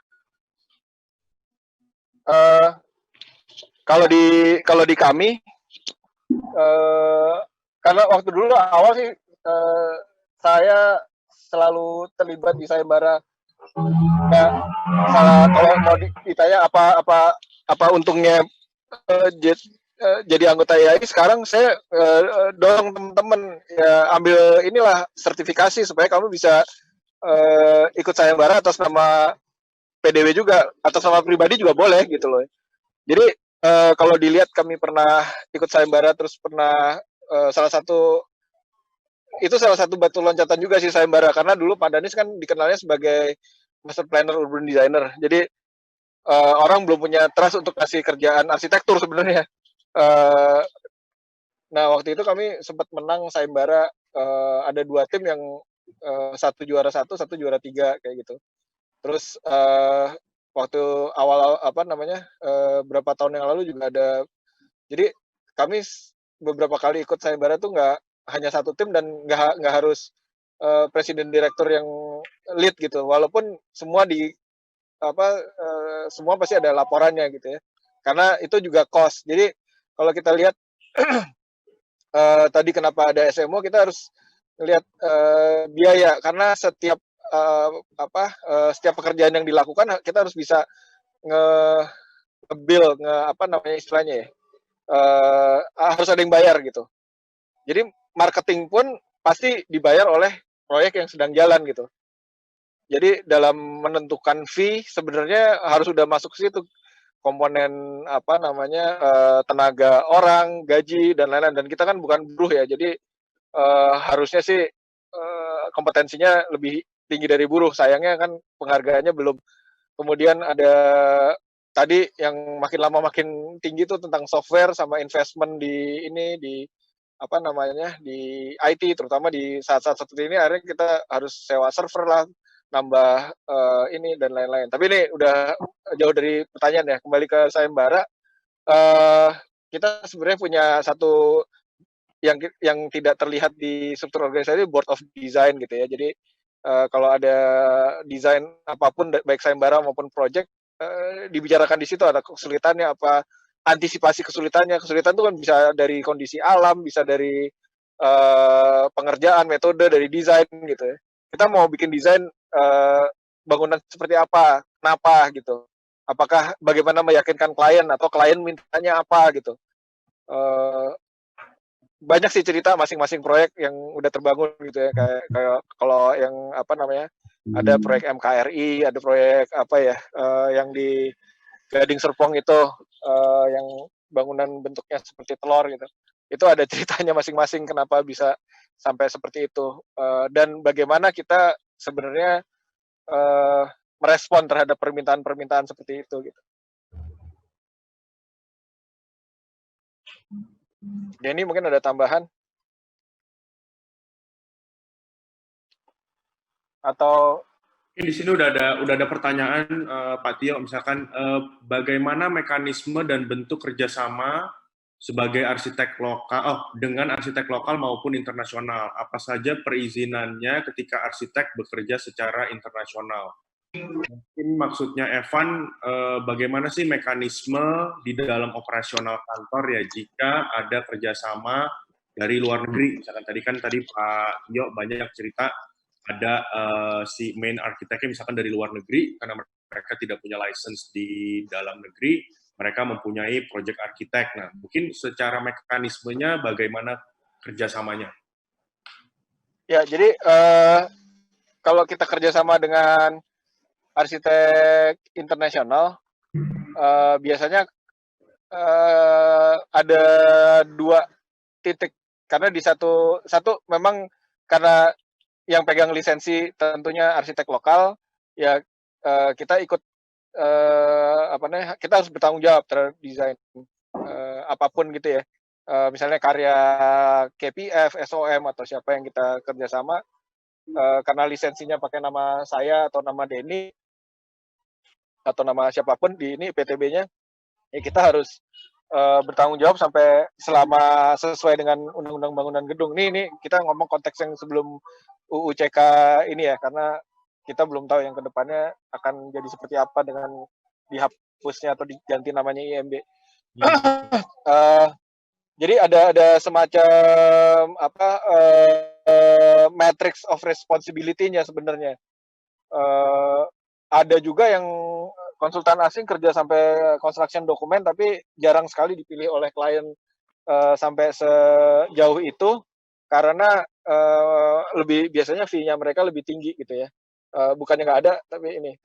Kalau di kami, karena waktu dulu awal sih saya selalu terlibat di sayembara. Nggak salah, kalau mau ditanya apa untungnya jadi anggota IAI, sekarang saya dorong teman-teman ya ambil inilah sertifikasi supaya kamu bisa ikut sayembara atas nama PDW juga, atas nama pribadi juga boleh gitu loh. Jadi kalau dilihat kami pernah ikut sayembara, terus pernah salah satu batu loncatan juga sih sayembara, karena dulu Pak Danis kan dikenalnya sebagai master planner urban designer. Jadi orang belum punya trust untuk kasih kerjaan arsitektur sebenarnya. Nah, waktu itu kami sempat menang sayembara, ada 2 tim yang satu juara 1, satu juara 3 kayak gitu. Terus waktu awal berapa tahun yang lalu juga ada. Jadi kami beberapa kali ikut sayembara tuh nggak hanya satu tim dan nggak harus presiden direktur yang lead gitu, walaupun semua semua pasti ada laporannya gitu ya, karena itu juga cost. Jadi kalau kita lihat tadi kenapa ada SMO, kita harus lihat biaya, karena setiap setiap pekerjaan yang dilakukan kita harus bisa nge-bill, istilahnya ya, harus ada yang bayar gitu. Jadi marketing pun pasti dibayar oleh proyek yang sedang jalan gitu. Jadi dalam menentukan fee sebenarnya harus sudah masuk ke situ komponen tenaga orang, gaji dan lain-lain. Dan kita kan bukan buruh ya, jadi harusnya sih kompetensinya lebih tinggi dari buruh. Sayangnya kan penghargaannya belum. Kemudian ada tadi yang makin lama makin tinggi tuh tentang software sama investment di IT, terutama di saat-saat seperti ini. Akhirnya kita harus sewa server lah, nambah ini dan lain-lain. Tapi ini udah jauh dari pertanyaan ya. Kembali ke sayembara, kita sebenarnya punya satu yang tidak terlihat di struktur organisasi, board of design gitu ya. Jadi kalau ada desain apapun, baik sayembara maupun project, dibicarakan di situ. Ada kesulitannya apa, antisipasi kesulitannya. Kesulitan itu kan bisa dari kondisi alam, bisa dari pengerjaan, metode, dari desain gitu ya. Kita mau bikin desain bangunan seperti apa, kenapa gitu. Apakah bagaimana meyakinkan klien, atau klien mintanya apa gitu. Banyak sih cerita masing-masing proyek yang udah terbangun gitu ya, kayak kalau yang ada proyek MKRI, ada proyek yang di Gading Serpong itu, yang bangunan bentuknya seperti telur gitu. Itu ada ceritanya masing-masing kenapa bisa sampai seperti itu, dan bagaimana kita sebenarnya merespon terhadap permintaan-permintaan seperti itu gitu. Denny mungkin ada tambahan? Atau di sini udah ada pertanyaan, Pak Tio, misalkan bagaimana mekanisme dan bentuk kerjasama sebagai arsitek lokal, dengan arsitek lokal maupun internasional? Apa saja perizinannya ketika arsitek bekerja secara internasional? Mungkin maksudnya Evan, bagaimana sih mekanisme di dalam operasional kantor ya jika ada kerjasama dari luar negeri? Misalkan tadi Pak Tio banyak cerita ada si main arsiteknya misalkan dari luar negeri, karena mereka tidak punya license di dalam negeri, mereka mempunyai project arsitek. Nah, mungkin secara mekanismenya bagaimana kerjasamanya? Ya, jadi kalau kita kerjasama dengan arsitek internasional, biasanya ada 2 titik, karena di satu memang karena yang pegang lisensi tentunya arsitek lokal, ya kita ikut kita harus bertanggung jawab terhadap desain apapun gitu ya. Misalnya karya KPF, SOM atau siapa yang kita kerjasama, karena lisensinya pakai nama saya atau nama Denny atau nama siapapun di ini PTB-nya, ya kita harus bertanggung jawab sampai selama sesuai dengan Undang-Undang Bangunan Gedung. Ini kita ngomong konteks yang sebelum UU CK ini ya, karena kita belum tahu yang kedepannya akan jadi seperti apa dengan dihapusnya atau diganti namanya IMB. Jadi ada semacam matrix of responsibility-nya sebenarnya. Ada juga yang konsultan asing kerja sampai construction dokumen, tapi jarang sekali dipilih oleh klien sampai sejauh itu, karena biasanya fee-nya mereka lebih tinggi gitu ya. Bukannya nggak ada, tapi ini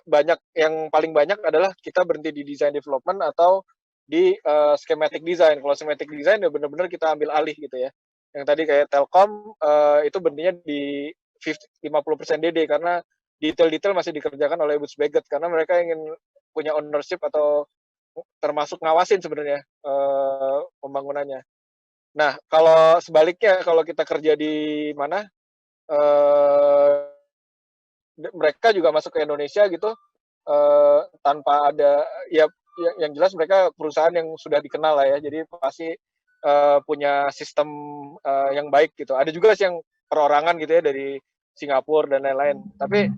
banyak, yang paling banyak adalah kita berhenti di design development atau di schematic design. Kalau schematic design ya benar-benar kita ambil alih gitu ya. Yang tadi kayak Telkom itu berhentinya di 50% DD, karena detail-detail masih dikerjakan oleh Woods Bagot, karena mereka ingin punya ownership atau termasuk ngawasin sebenarnya pembangunannya. Nah, kalau sebaliknya, kalau kita kerja di mana, mereka juga masuk ke Indonesia gitu, tanpa ada, ya yang jelas mereka perusahaan yang sudah dikenal lah ya, jadi pasti punya sistem yang baik gitu. Ada juga sih yang perorangan gitu ya dari Singapura dan lain-lain. Tapi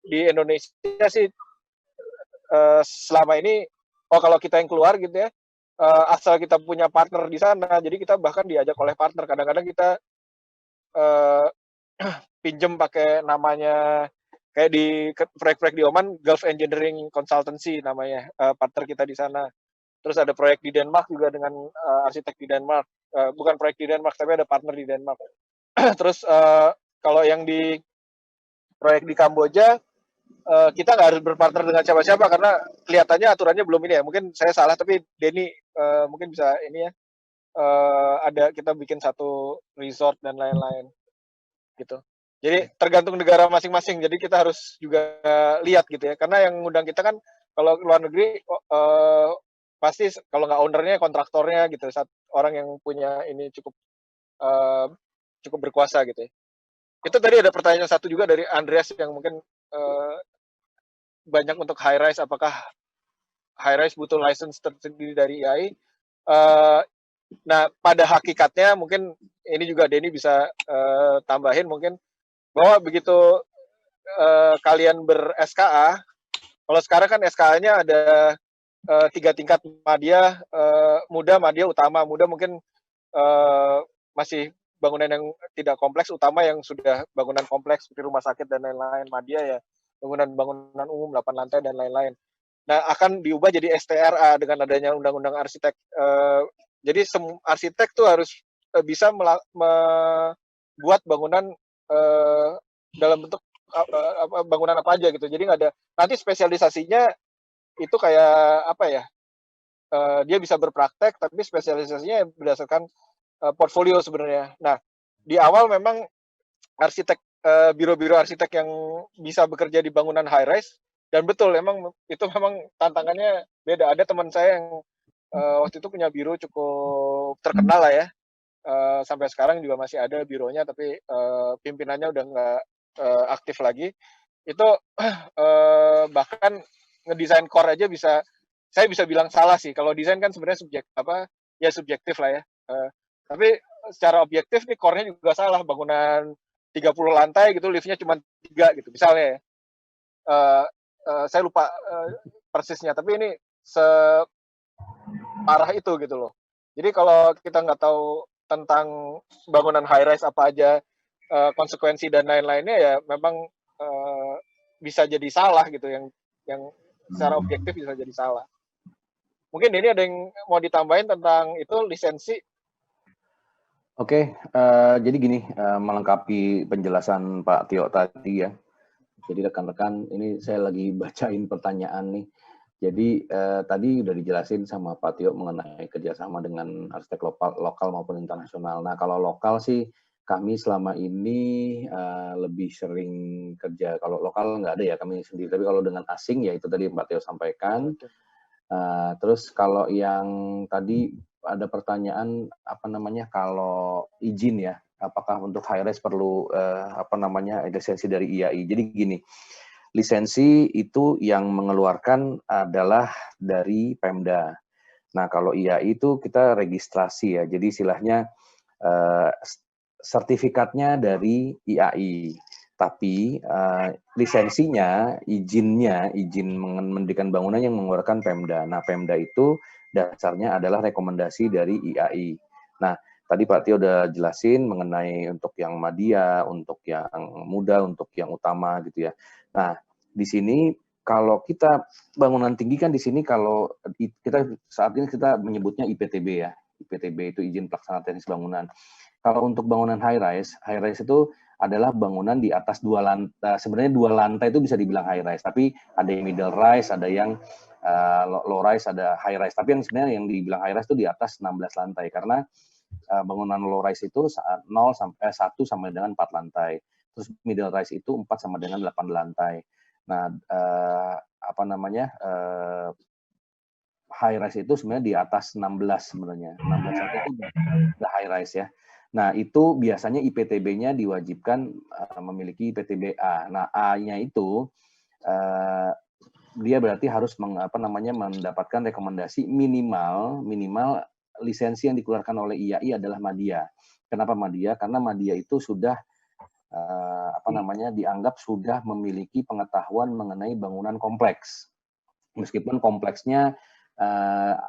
di Indonesia sih selama ini, kalau kita yang keluar gitu ya, asal kita punya partner di sana, jadi kita bahkan diajak oleh partner. Kadang-kadang kita pinjem pakai namanya, kayak di proyek-proyek di Oman, Gulf Engineering Consultancy namanya, partner kita di sana. Terus ada proyek di Denmark juga dengan arsitek di Denmark. Bukan proyek di Denmark, tapi ada partner di Denmark. Terus kalau yang di proyek di Kamboja, kita nggak harus berpartner dengan siapa-siapa, karena kelihatannya aturannya belum ini ya. Mungkin saya salah, tapi Denny mungkin bisa ini ya. Ada kita bikin satu resort dan lain-lain gitu. Jadi tergantung negara masing-masing. Jadi kita harus juga lihat gitu ya. Karena yang ngundang kita kan kalau luar negeri pasti kalau nggak ownernya, kontraktornya gitu. Orang yang punya ini cukup berkuasa gitu ya. Itu tadi ada pertanyaan satu juga dari Andreas yang mungkin banyak untuk high rise. Apakah high rise butuh license terdiri dari IAI? Nah, pada hakikatnya mungkin ini juga Denny bisa tambahin mungkin, bahwa begitu kalian ber-SKA, kalau sekarang kan SKA-nya ada 3 tingkat, madya, muda, madya, utama. Muda mungkin masih bangunan yang tidak kompleks, utama yang sudah bangunan kompleks seperti rumah sakit dan lain-lain, madya ya bangunan umum 8 lantai dan lain-lain. Nah, akan diubah jadi STRA dengan adanya undang-undang arsitek. Jadi arsitek tuh harus bisa membuat bangunan dalam bentuk bangunan apa aja gitu. Jadi nggak ada, nanti spesialisasinya itu kayak apa ya, dia bisa berpraktek tapi spesialisasinya berdasarkan portfolio sebenarnya. Nah, di awal memang arsitek, biro-biro arsitek yang bisa bekerja di bangunan high rise, dan betul emang itu memang tantangannya beda. Ada teman saya yang waktu itu punya biro cukup terkenal lah ya, sampai sekarang juga masih ada bironya, tapi pimpinannya udah nggak aktif lagi. Itu bahkan ngedesain core aja saya bisa bilang salah sih. Kalau desain kan sebenarnya subjektif lah ya. Tapi secara objektif nih core-nya juga salah. Bangunan 30 lantai gitu, liftnya cuma 3 gitu misalnya ya. Saya lupa persisnya, tapi ini separah itu gitu loh. Jadi kalau kita nggak tahu tentang bangunan high rise apa aja konsekuensi dan lain-lainnya ya memang bisa jadi salah gitu, yang secara objektif bisa jadi salah. Mungkin ini ada yang mau ditambahin tentang itu lisensi? Oke, jadi gini, melengkapi penjelasan Pak Tio tadi ya. Jadi rekan-rekan, ini saya lagi bacain pertanyaan nih. Jadi tadi udah dijelasin sama Pak Tio mengenai kerjasama dengan arsitek lokal maupun internasional. Nah, kalau lokal sih kami selama ini lebih sering kerja. Kalau lokal nggak ada ya kami sendiri. Tapi kalau dengan asing ya itu tadi Pak Tio sampaikan. Terus kalau yang tadi ada pertanyaan apa namanya kalau izin ya, apakah untuk high-rise perlu lisensi dari IAI. Jadi gini. Lisensi itu yang mengeluarkan adalah dari Pemda. Nah, kalau IAI itu kita registrasi ya, jadi istilahnya sertifikatnya dari IAI. Tapi lisensinya, izin mendirikan bangunan yang mengeluarkan Pemda. Nah, Pemda itu dasarnya adalah rekomendasi dari IAI. Nah, tadi Pak Tio udah jelasin mengenai untuk yang madya, untuk yang muda, untuk yang utama gitu ya. Nah, di sini kalau kita bangunan tinggi kan di sini kalau kita saat ini kita menyebutnya IPTB ya. IPTB itu izin pelaksana teknis bangunan. Kalau untuk bangunan high rise itu adalah bangunan di atas 2 lantai. Sebenarnya 2 lantai itu bisa dibilang high rise, tapi ada yang middle rise, ada yang low rise, ada high rise. Tapi yang sebenarnya yang dibilang high rise itu di atas 16 lantai karena bangunan low rise itu 1 sampai dengan 4 lantai. Terus middle rise itu 4 sama dengan 8 lantai. Nah, high rise itu sebenarnya di atas 16 sebenarnya. 16 itu udah high rise ya. Nah, itu biasanya IPTB-nya diwajibkan memiliki IPTB A. Nah, A-nya itu dia berarti harus mendapatkan rekomendasi minimal lisensi yang dikeluarkan oleh IAI adalah madya. Kenapa madya? Karena madya itu sudah dianggap sudah memiliki pengetahuan mengenai bangunan kompleks. Meskipun kompleksnya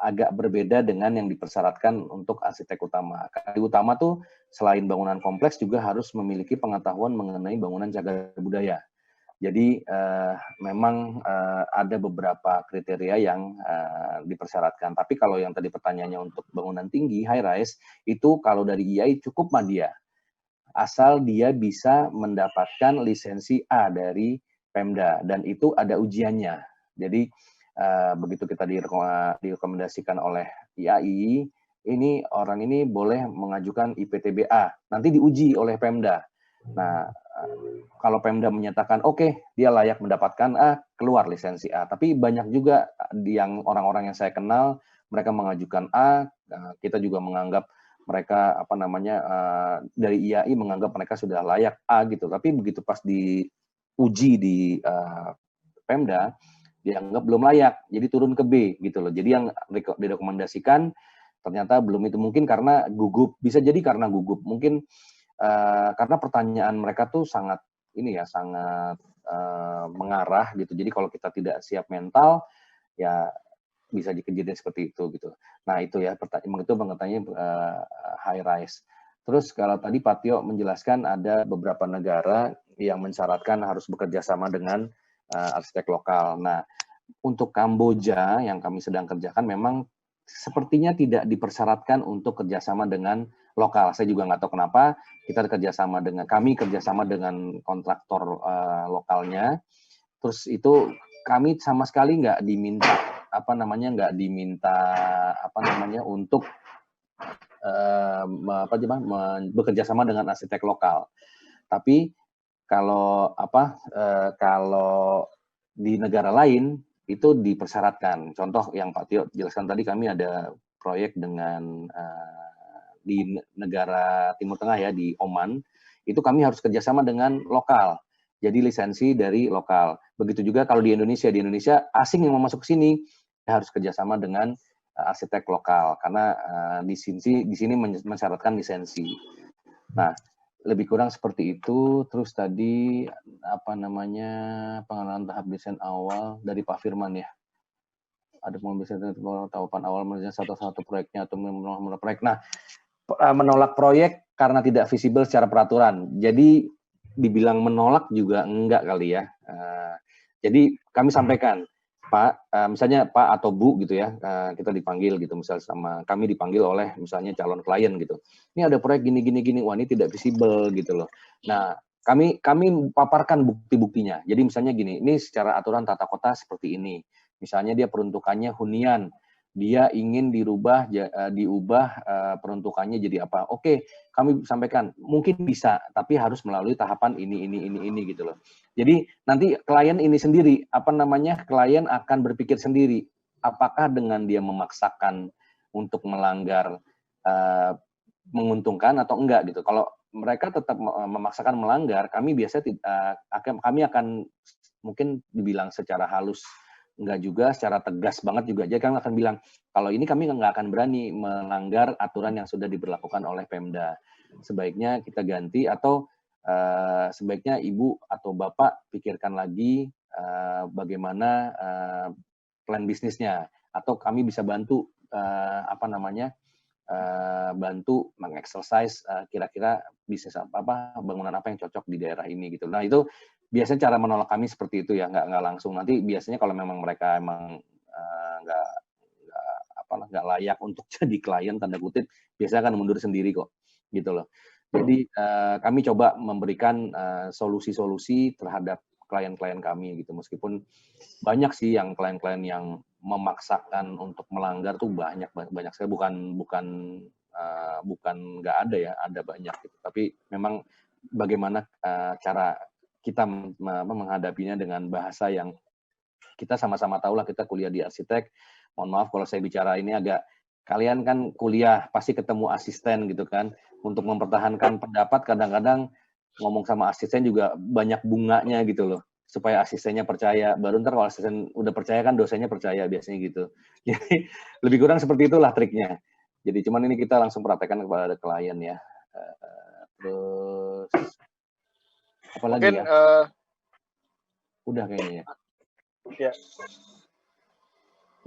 agak berbeda dengan yang dipersyaratkan untuk arsitek utama. Karena utama tuh selain bangunan kompleks juga harus memiliki pengetahuan mengenai bangunan cagar budaya. Jadi memang ada beberapa kriteria yang dipersyaratkan. Tapi kalau yang tadi pertanyaannya untuk bangunan tinggi, high rise, itu kalau dari IAI cukup madya. Asal dia bisa mendapatkan lisensi A dari Pemda. Dan itu ada ujiannya. Jadi begitu kita direkomendasikan oleh IAI, ini orang ini boleh mengajukan IPTB A. Nanti diuji oleh Pemda. Nah, kalau Pemda menyatakan oke, dia layak mendapatkan A, keluar lisensi A. Tapi banyak juga yang orang-orang yang saya kenal, mereka mengajukan A, kita juga menganggap mereka dari IAI menganggap mereka sudah layak A gitu. Tapi begitu pas diuji di Pemda, dianggap belum layak, jadi turun ke B gitu loh. Jadi yang direkomendasikan ternyata belum itu, mungkin karena gugup, bisa jadi karena gugup, mungkin karena pertanyaan mereka tuh sangat mengarah gitu. Jadi kalau kita tidak siap mental, ya bisa kejadian seperti itu gitu. Nah itu ya pertanyaan high rise. Terus kalau tadi Pak Tio menjelaskan ada beberapa negara yang mensyaratkan harus bekerja sama dengan arsitek lokal. Nah untuk Kamboja yang kami sedang kerjakan memang sepertinya tidak dipersyaratkan untuk kerjasama dengan lokal. Saya juga nggak tahu kenapa kami kerjasama dengan kontraktor lokalnya. Terus itu kami sama sekali nggak diminta untuk bekerja sama dengan arsitek lokal. Tapi kalau di negara lain itu dipersyaratkan. Contoh yang Pak Tio jelaskan tadi, kami ada proyek dengan di negara Timur Tengah ya, di Oman, itu kami harus kerjasama dengan lokal. Jadi lisensi dari lokal. Begitu juga kalau di Indonesia asing yang mau masuk ke sini harus kerjasama dengan arsitek lokal karena di sini mensyaratkan lisensi. Nah, lebih kurang seperti itu. Terus tadi pengenalan tahap desain awal dari Pak Firman ya. Ada tahapan awal mengerjakan satu proyeknya atau menolak proyek. Nah, menolak proyek karena tidak visible secara peraturan. Jadi dibilang menolak juga enggak kali ya. Jadi kami sampaikan, Pak, misalnya Pak atau Bu gitu ya, kita dipanggil gitu, misalnya sama kami dipanggil oleh misalnya calon klien gitu. Ini ada proyek gini, wah ini tidak visible gitu loh. Nah, kami paparkan bukti-buktinya. Jadi misalnya gini, ini secara aturan tata kota seperti ini. Misalnya dia peruntukannya hunian, dia ingin diubah peruntukannya jadi apa? Oke, kami sampaikan mungkin bisa, tapi harus melalui tahapan ini gitu loh. Jadi nanti klien ini sendiri, klien akan berpikir sendiri, apakah dengan dia memaksakan untuk melanggar menguntungkan atau enggak gitu. Kalau mereka tetap memaksakan melanggar, kami biasanya kami akan mungkin dibilang secara halus enggak juga, secara tegas banget juga. Jadi kami akan bilang, kalau ini kami nggak akan berani melanggar aturan yang sudah diberlakukan oleh Pemda. Sebaiknya kita ganti atau sebaiknya Ibu atau Bapak pikirkan lagi bagaimana plan bisnisnya. Atau kami bisa bantu bantu mengeksersis kira-kira bisnis bangunan apa yang cocok di daerah ini gitu. Nah itu biasanya cara menolak kami seperti itu ya, nggak langsung. Nanti biasanya kalau memang mereka emang nggak layak untuk jadi klien tanda kutip, biasanya akan mundur sendiri kok, gitu loh. Jadi kami coba memberikan solusi-solusi terhadap klien-klien kami gitu, meskipun banyak sih yang klien-klien yang memaksakan untuk melanggar tuh banyak sekali, bukan nggak ada ya, ada banyak gitu. Tapi memang bagaimana cara kita menghadapinya dengan bahasa yang kita sama-sama tahu lah, kita kuliah di arsitek. Mohon maaf kalau saya bicara ini agak, kalian kan kuliah pasti ketemu asisten gitu kan, untuk mempertahankan pendapat kadang-kadang ngomong sama asisten juga banyak bunganya gitu loh, supaya asistennya percaya. Baru ntar kalau asisten udah percaya kan dosennya percaya biasanya gitu. Jadi lebih kurang seperti itulah triknya. Jadi cuman ini kita langsung praktekkan kepada klien ya. Terus apa lagi mungkin, ya? Udah kayaknya ya. Ya.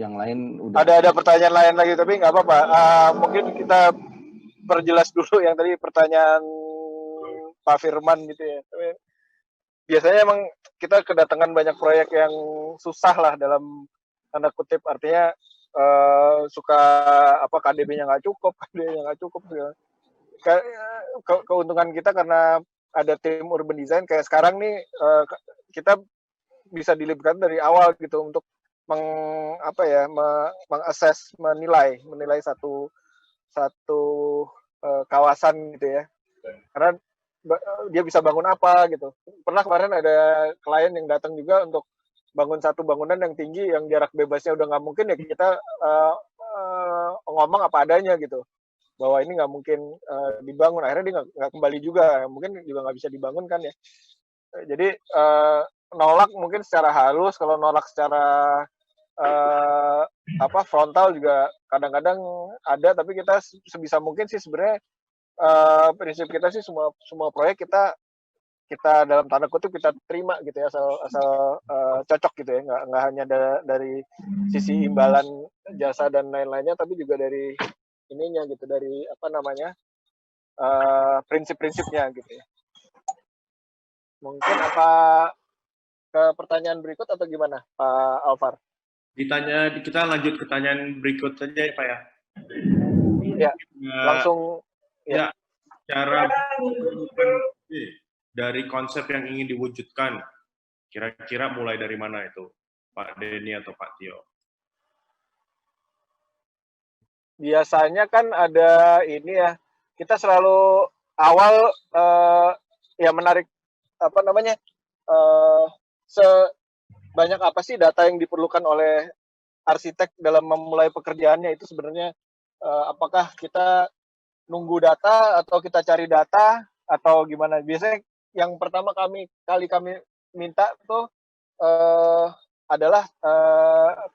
Yang lain udah. Ada pertanyaan lain lagi tapi nggak apa-apa. Mungkin kita perjelas dulu yang tadi pertanyaan Pak Firman gitu ya. Tapi biasanya emang kita kedatangan banyak proyek yang susah lah dalam tanda kutip, artinya suka KDB-nya nggak cukup, gitu. Keuntungan kita karena ada tim urban design kayak sekarang nih, kita bisa dilibatkan dari awal gitu untuk mengassess, menilai satu kawasan gitu ya. Karena dia bisa bangun apa gitu. Pernah kemarin ada klien yang datang juga untuk bangun satu bangunan yang tinggi, yang jarak bebasnya udah nggak mungkin, ya kita ngomong apa adanya gitu, bahwa ini nggak mungkin dibangun. Akhirnya dia nggak kembali juga, mungkin juga nggak bisa dibangun kan ya. Jadi nolak mungkin secara halus, kalau nolak secara frontal juga kadang-kadang ada, tapi kita sebisa mungkin sih sebenarnya prinsip kita sih semua proyek kita dalam tanda kutip kita terima gitu ya, asal cocok gitu ya, nggak hanya dari sisi imbalan jasa dan lain-lainnya, tapi juga dari ininya gitu, dari prinsip-prinsipnya gitu ya. Mungkin ke pertanyaan berikut atau gimana, Pak Alvar? Kita lanjut ke pertanyaan berikut saja ya Pak ya. Ya, langsung. Ya, cara dari konsep yang ingin diwujudkan, kira-kira mulai dari mana itu, Pak Denny atau Pak Tio? Biasanya kan ada ini ya, kita selalu awal menarik sebanyak apa sih data yang diperlukan oleh arsitek dalam memulai pekerjaannya. Itu sebenarnya apakah kita nunggu data atau kita cari data atau gimana? Biasanya yang pertama kami minta tuh adalah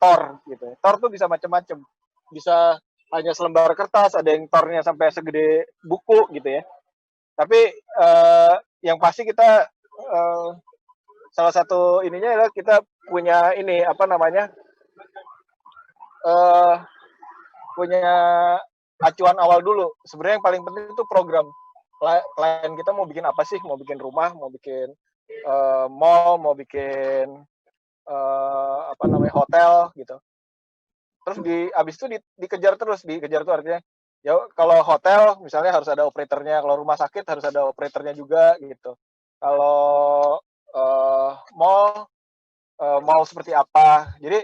TOR gitu. TOR tuh bisa macam-macam. Bisa hanya selembar kertas, ada yang TOR-nya sampai segede buku gitu ya. Tapi yang pasti kita salah satu ininya adalah kita punya ini punya acuan awal dulu. Sebenarnya yang paling penting itu program. klien kita mau bikin apa sih, mau bikin rumah, mau bikin mall, mau bikin hotel gitu. Terus abis itu dikejar terus, dikejar tuh artinya ya kalau hotel misalnya harus ada operatornya, kalau rumah sakit harus ada operatornya juga gitu. Kalau mall mau seperti apa. Jadi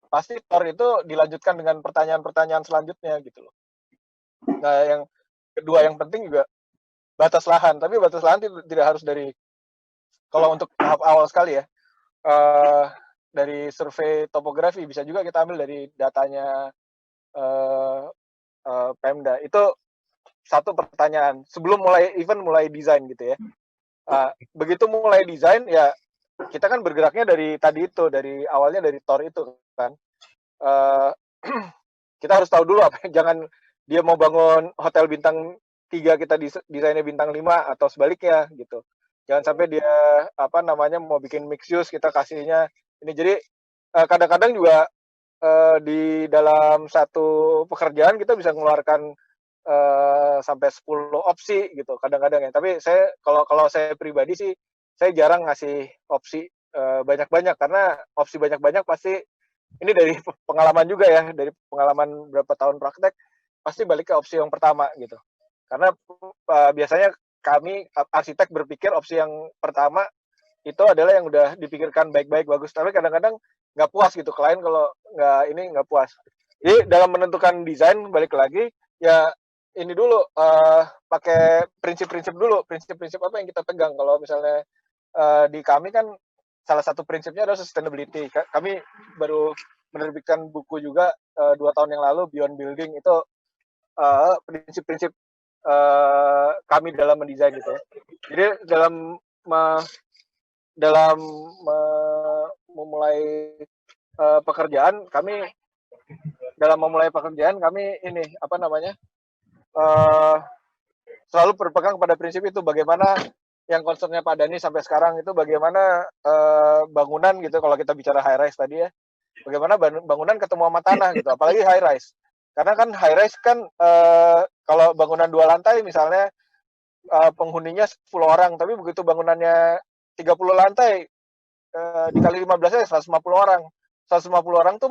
pasti TOR itu dilanjutkan dengan pertanyaan-pertanyaan selanjutnya gitu loh. Nah, yang kedua yang penting juga batas lahan, tapi batas lahan tidak harus dari, kalau untuk tahap awal sekali ya, dari survei topografi, bisa juga kita ambil dari datanya Pemda. Itu satu pertanyaan sebelum mulai desain gitu ya. Begitu mulai desain ya kita kan bergeraknya dari tadi itu, dari awalnya dari TOR itu kan. Kita harus tahu dulu apa, jangan dia mau bangun hotel bintang 3 kita desainnya bintang 5 atau sebaliknya gitu. Jangan sampai dia mau bikin mixed use kita kasihnya ini. Jadi kadang-kadang juga di dalam satu pekerjaan kita bisa mengeluarkan sampai 10 opsi gitu kadang-kadang ya. Tapi kalau saya pribadi sih saya jarang ngasih opsi banyak-banyak, karena opsi banyak-banyak pasti ini dari pengalaman juga ya, dari pengalaman berapa tahun praktek pasti balik ke opsi yang pertama gitu. Karena biasanya kami arsitek berpikir opsi yang pertama itu adalah yang udah dipikirkan baik-baik bagus, tapi kadang-kadang nggak puas gitu klien kalau nggak puas. Jadi dalam menentukan desain balik lagi ya ini dulu pakai prinsip-prinsip dulu, prinsip-prinsip apa yang kita pegang. Kalau misalnya di kami kan salah satu prinsipnya adalah sustainability. Kami baru menerbitkan buku juga 2 tahun yang lalu, Beyond Building, itu prinsip-prinsip kami dalam mendesain gitu ya. Jadi dalam memulai pekerjaan kami ini selalu berpegang pada prinsip itu. Bagaimana yang concernnya Pak Dhani sampai sekarang itu bagaimana bangunan gitu, kalau kita bicara high rise tadi ya, bagaimana bangunan ketemu sama tanah gitu, apalagi high rise. Karena kan high rise kan kalau bangunan 2 lantai misalnya penghuninya 10 orang, tapi begitu bangunannya 30 lantai dikali 15-nya 150 orang. 150 orang tuh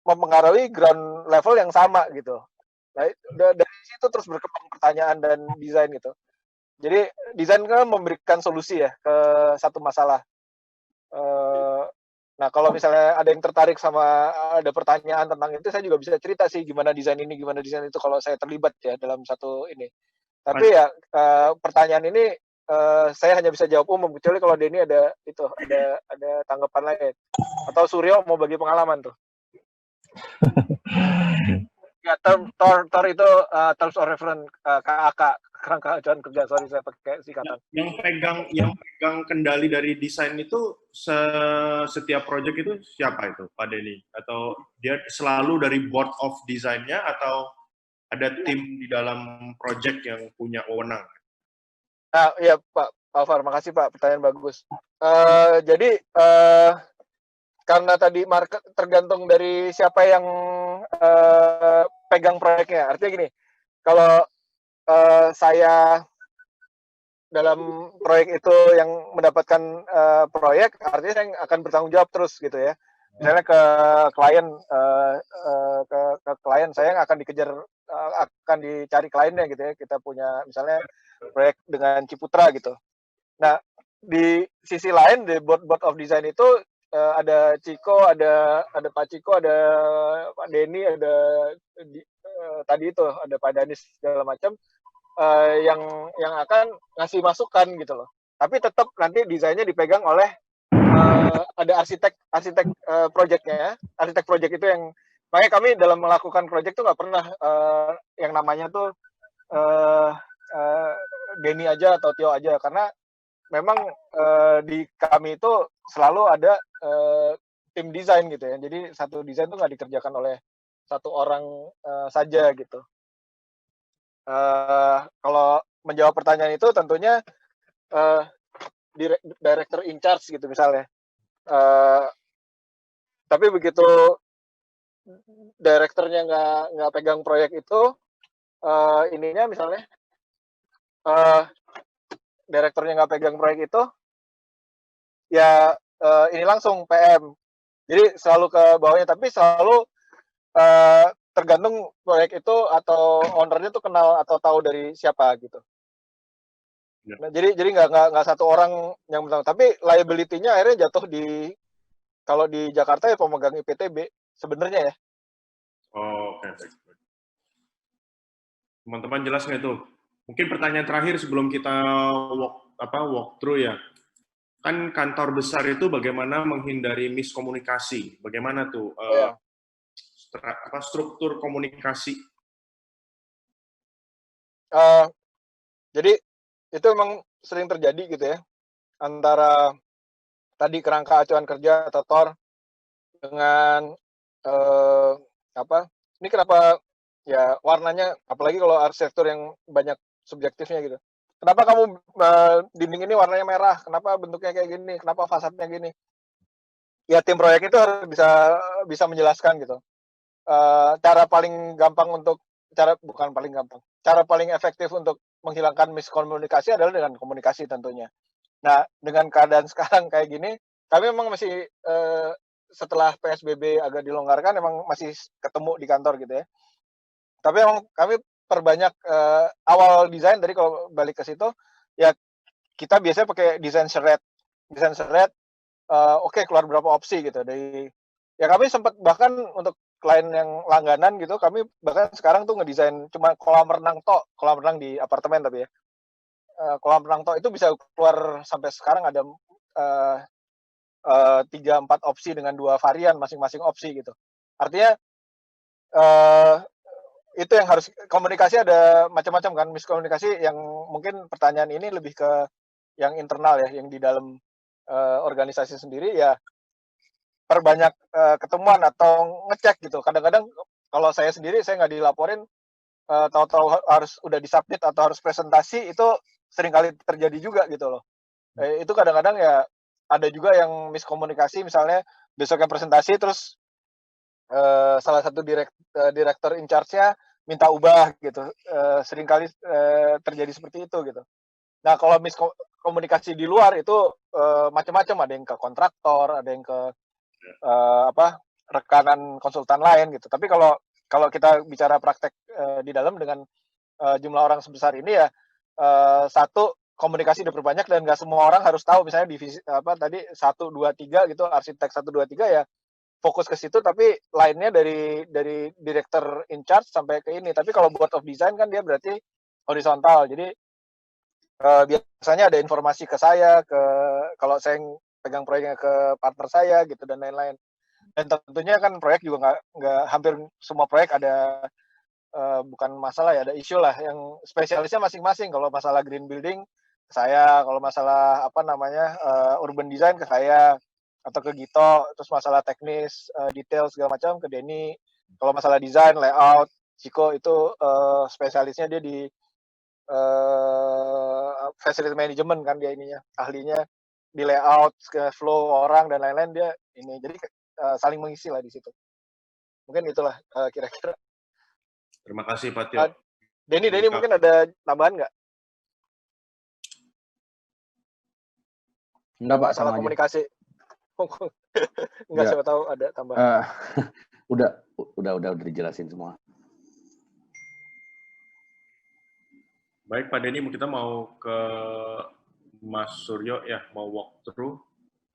mempengaruhi ground level yang sama gitu. Nah, dari situ terus berkembang pertanyaan dan desain gitu. Jadi desain kan memberikan solusi ya ke satu masalah. Nah, kalau misalnya ada yang tertarik sama ada pertanyaan tentang itu, saya juga bisa cerita sih gimana desain ini, gimana desain itu kalau saya terlibat ya dalam satu ini. Tapi ya pertanyaan ini saya hanya bisa jawab umum, kecuali kalau Denny ada tanggapan lain. Atau Suryo mau bagi pengalaman tuh. Ya, TOR itu terms of reference, KAK, kerangka acuan kerja. Sorry, saya pakai singkatan. Yang pegang kendali dari desain itu setiap project itu siapa itu, Pak Denny? Atau dia selalu dari board of design-nya, atau ada tim di dalam project yang punya wewenang? Iya Pak Alvar, makasih Pak, pertanyaan bagus. Jadi karena tadi market tergantung dari siapa yang pegang proyeknya. Artinya gini, kalau saya dalam proyek itu yang mendapatkan proyek, artinya saya akan bertanggung jawab terus gitu ya. Misalnya ke klien, ke klien saya yang akan dikejar, akan dicari kliennya gitu ya. Kita punya misalnya proyek dengan Ciputra gitu. Nah, di sisi lain di board of design itu ada Ciko, ada Pak Ciko, ada Pak Denny, ada tadi itu ada Pak Danis segala macam yang akan ngasih masukan gitu loh. Tapi tetap nanti desainnya dipegang oleh ada arsitek projectnya. Arsitek project itu yang, makanya kami dalam melakukan project tuh nggak pernah yang namanya tuh Denny aja atau Tio aja, karena memang di kami itu selalu ada tim desain gitu ya. Jadi satu desain itu nggak dikerjakan oleh satu orang saja gitu. Kalau menjawab pertanyaan itu tentunya director in charge gitu misalnya. Tapi begitu direkturnya nggak pegang proyek itu, ininya misalnya direkturnya nggak pegang proyek itu, ya ini langsung PM. Jadi selalu ke bawahnya, tapi selalu tergantung proyek itu atau ownernya tuh kenal atau tahu dari siapa gitu. Ya. Nah, jadi nggak satu orang yang bertanggung, tapi liability-nya akhirnya jatuh di, kalau di Jakarta ya pemegang IPTB sebenarnya ya. Oh, oke. Teman-teman jelas nggak itu? Mungkin pertanyaan terakhir sebelum kita walk through ya. Kan kantor besar itu bagaimana menghindari miskomunikasi? Bagaimana tuh struktur komunikasi? Jadi itu memang sering terjadi gitu ya, antara tadi kerangka acuan kerja atau TOR dengan ini kenapa ya warnanya, apalagi kalau arsitektur yang banyak subjektifnya gitu. Kenapa kamu dinding ini warnanya merah? Kenapa bentuknya kayak gini? Kenapa fasadnya gini? Ya tim proyek itu harus bisa menjelaskan gitu. Cara paling gampang untuk cara paling efektif untuk menghilangkan miskomunikasi adalah dengan komunikasi tentunya. Nah, dengan keadaan sekarang kayak gini, kami memang masih setelah PSBB agak dilonggarkan, emang masih ketemu di kantor gitu ya. Tapi emang kami perbanyak awal desain, tadi kalau balik ke situ, ya kita biasanya pakai desain charrette. Oke, keluar berapa opsi gitu. Ya kami sempat bahkan untuk klien yang langganan gitu, kami bahkan sekarang tuh ngedesain cuma kolam renang di apartemen tapi ya. Kolam renang itu bisa keluar sampai sekarang ada 3-4 opsi dengan 2 varian masing-masing opsi gitu. Artinya itu yang harus komunikasi, ada macam-macam kan, miskomunikasi yang mungkin pertanyaan ini lebih ke yang internal ya, yang di dalam organisasi sendiri ya, perbanyak ketemuan atau ngecek gitu. Kadang-kadang kalau saya sendiri, saya nggak dilaporin, tahu-tahu harus udah disubmit atau harus presentasi, itu seringkali terjadi juga gitu loh. Itu kadang-kadang ya ada juga yang miskomunikasi, misalnya besoknya presentasi terus salah satu direktur in charge-nya minta ubah gitu. Seringkali terjadi seperti itu gitu. Nah, kalau miskomunikasi di luar itu macam-macam, ada yang ke kontraktor, ada yang ke rekanan konsultan lain gitu. Tapi kalau kita bicara praktek di dalam dengan jumlah orang sebesar ini ya, satu, komunikasi diperbanyak dan nggak semua orang harus tahu, misalnya divisi tadi 1, 2, 3 gitu, arsitek 1, 2, 3 ya fokus ke situ, tapi lainnya dari director in charge sampai ke ini. Tapi kalau board of design kan dia berarti horizontal, jadi biasanya ada informasi ke saya, kalau saya pegang proyeknya ke partner saya gitu dan lain-lain. Dan tentunya kan proyek juga nggak hampir semua proyek ada bukan masalah ya, ada isu lah yang spesialisnya masing-masing. Kalau masalah green building ke saya, kalau masalah urban design ke saya atau ke Gito, terus masalah teknis, detail segala macam ke Denny. Kalau masalah desain, layout, Ciko itu spesialisnya dia di facility management kan, dia ininya, ahlinya di layout, ke flow orang dan lain-lain, dia ini. Jadi saling mengisi lah di situ. Mungkin itulah kira-kira. Terima kasih Pak Tio. Denny mungkin ada tambahan nggak? Enggak Pak, masalah sama komunikasi. Enggak, siapa tahu ada tambahan. Udah dijelasin semua. Baik Pak Denny, kita mau ke Mas Suryo ya, mau walk through.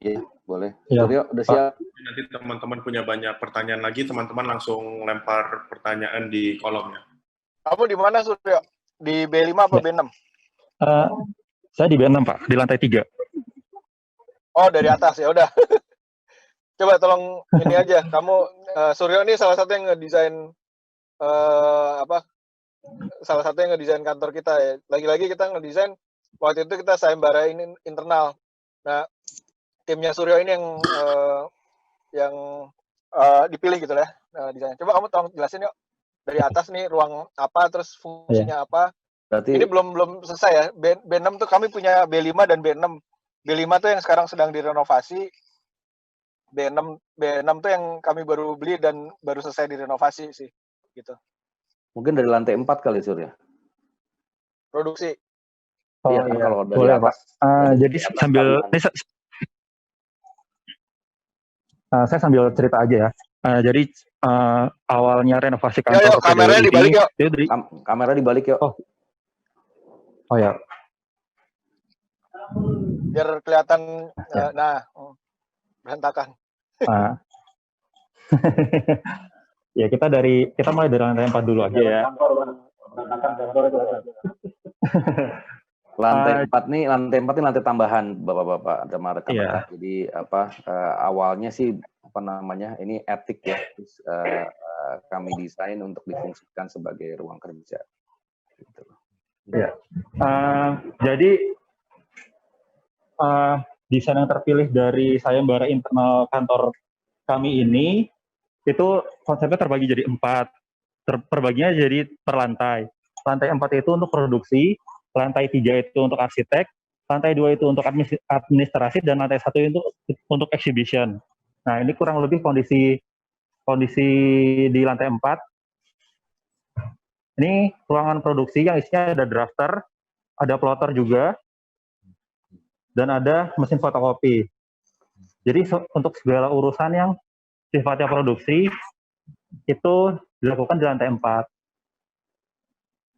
Iya, boleh. Ya, Suryo, udah siap? Nanti teman-teman punya banyak pertanyaan lagi, teman-teman langsung lempar pertanyaan di kolomnya. Kamu di mana, Suryo? Di B5 apa B6? Saya di B6, Pak, di lantai 3. Oh, dari atas, ya udah. Coba tolong ini aja, kamu Suryo ini salah satu yang ngedesain salah satu yang ngedesain kantor kita ya. Lagi-lagi kita ngedesain, waktu itu kita sayembara ini internal. Nah, timnya Suryo ini yang dipilih gitu ya, desainnya. Coba kamu tolong jelasin yuk, dari atas nih ruang apa, terus fungsinya apa. Berarti ini belum selesai ya. B6 tuh kami punya B5 dan B6. B5 tuh yang sekarang sedang direnovasi. B6 tuh yang kami baru beli dan baru selesai direnovasi sih, gitu. Mungkin dari lantai 4 kali, Sur ya? Produksi. Oh Iya kan, iya, kalau dari boleh Pak. atas. Dari Jadi atas sambil kalian. ini saya sambil cerita aja ya. Jadi awalnya renovasi Yuk, kantor kameranya PDW dibalik ini yuk. itu dari Kamera dibalik yuk. oh ya. Biar kelihatan, berantakan. Nah. Ya kita mulai dari lantai 4 dulu aja ya. Lantai 4 nih lantai tambahan Bapak-bapak sama rekan-rekan. Iya. Jadi awalnya sih ini attic ya. Terus, kami desain untuk difungsikan sebagai ruang kerja. Gitu. Ya. Jadi desain yang terpilih dari sayembara internal kantor kami ini itu konsepnya terbagi jadi 4. Perbaginya jadi per lantai. Lantai 4 itu untuk produksi, lantai 3 itu untuk arsitek, lantai 2 itu untuk administrasi, dan lantai 1 itu untuk exhibition. Nah, ini kurang lebih kondisi di lantai 4. Ini ruangan produksi yang isinya ada drafter, ada plotter juga, dan ada mesin fotokopi. Jadi untuk segala urusan yang sifatnya produksi itu dilakukan di lantai 4.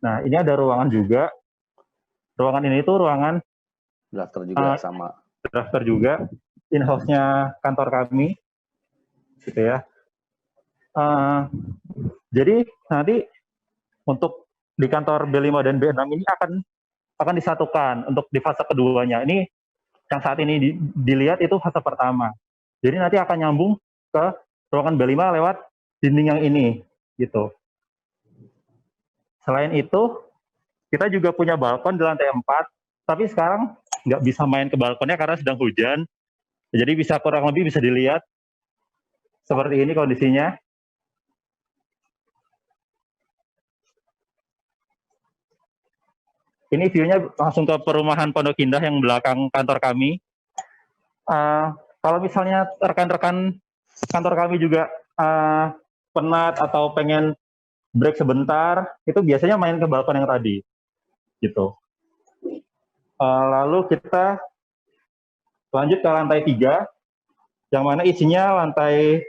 Nah, ini ada ruangan juga. Ruangan ini itu ruangan drafter juga sama. Drafter juga, in-house-nya kantor kami, gitu ya. Jadi nanti untuk di kantor B5 dan B6 ini akan disatukan untuk di fase keduanya. Ini yang saat ini dilihat itu fase pertama. Jadi nanti akan nyambung ke ruangan B5 lewat dinding yang ini, gitu. Selain itu, kita juga punya balkon di lantai 4, tapi sekarang nggak bisa main ke balkonnya karena sedang hujan. Jadi kurang lebih bisa dilihat seperti ini kondisinya. Ini view-nya langsung ke perumahan Pondok Indah yang belakang kantor kami. Kalau misalnya rekan-rekan kantor kami juga penat atau pengen break sebentar, itu biasanya main ke balkon yang tadi, gitu. Lalu kita lanjut ke lantai 3, yang mana isinya lantai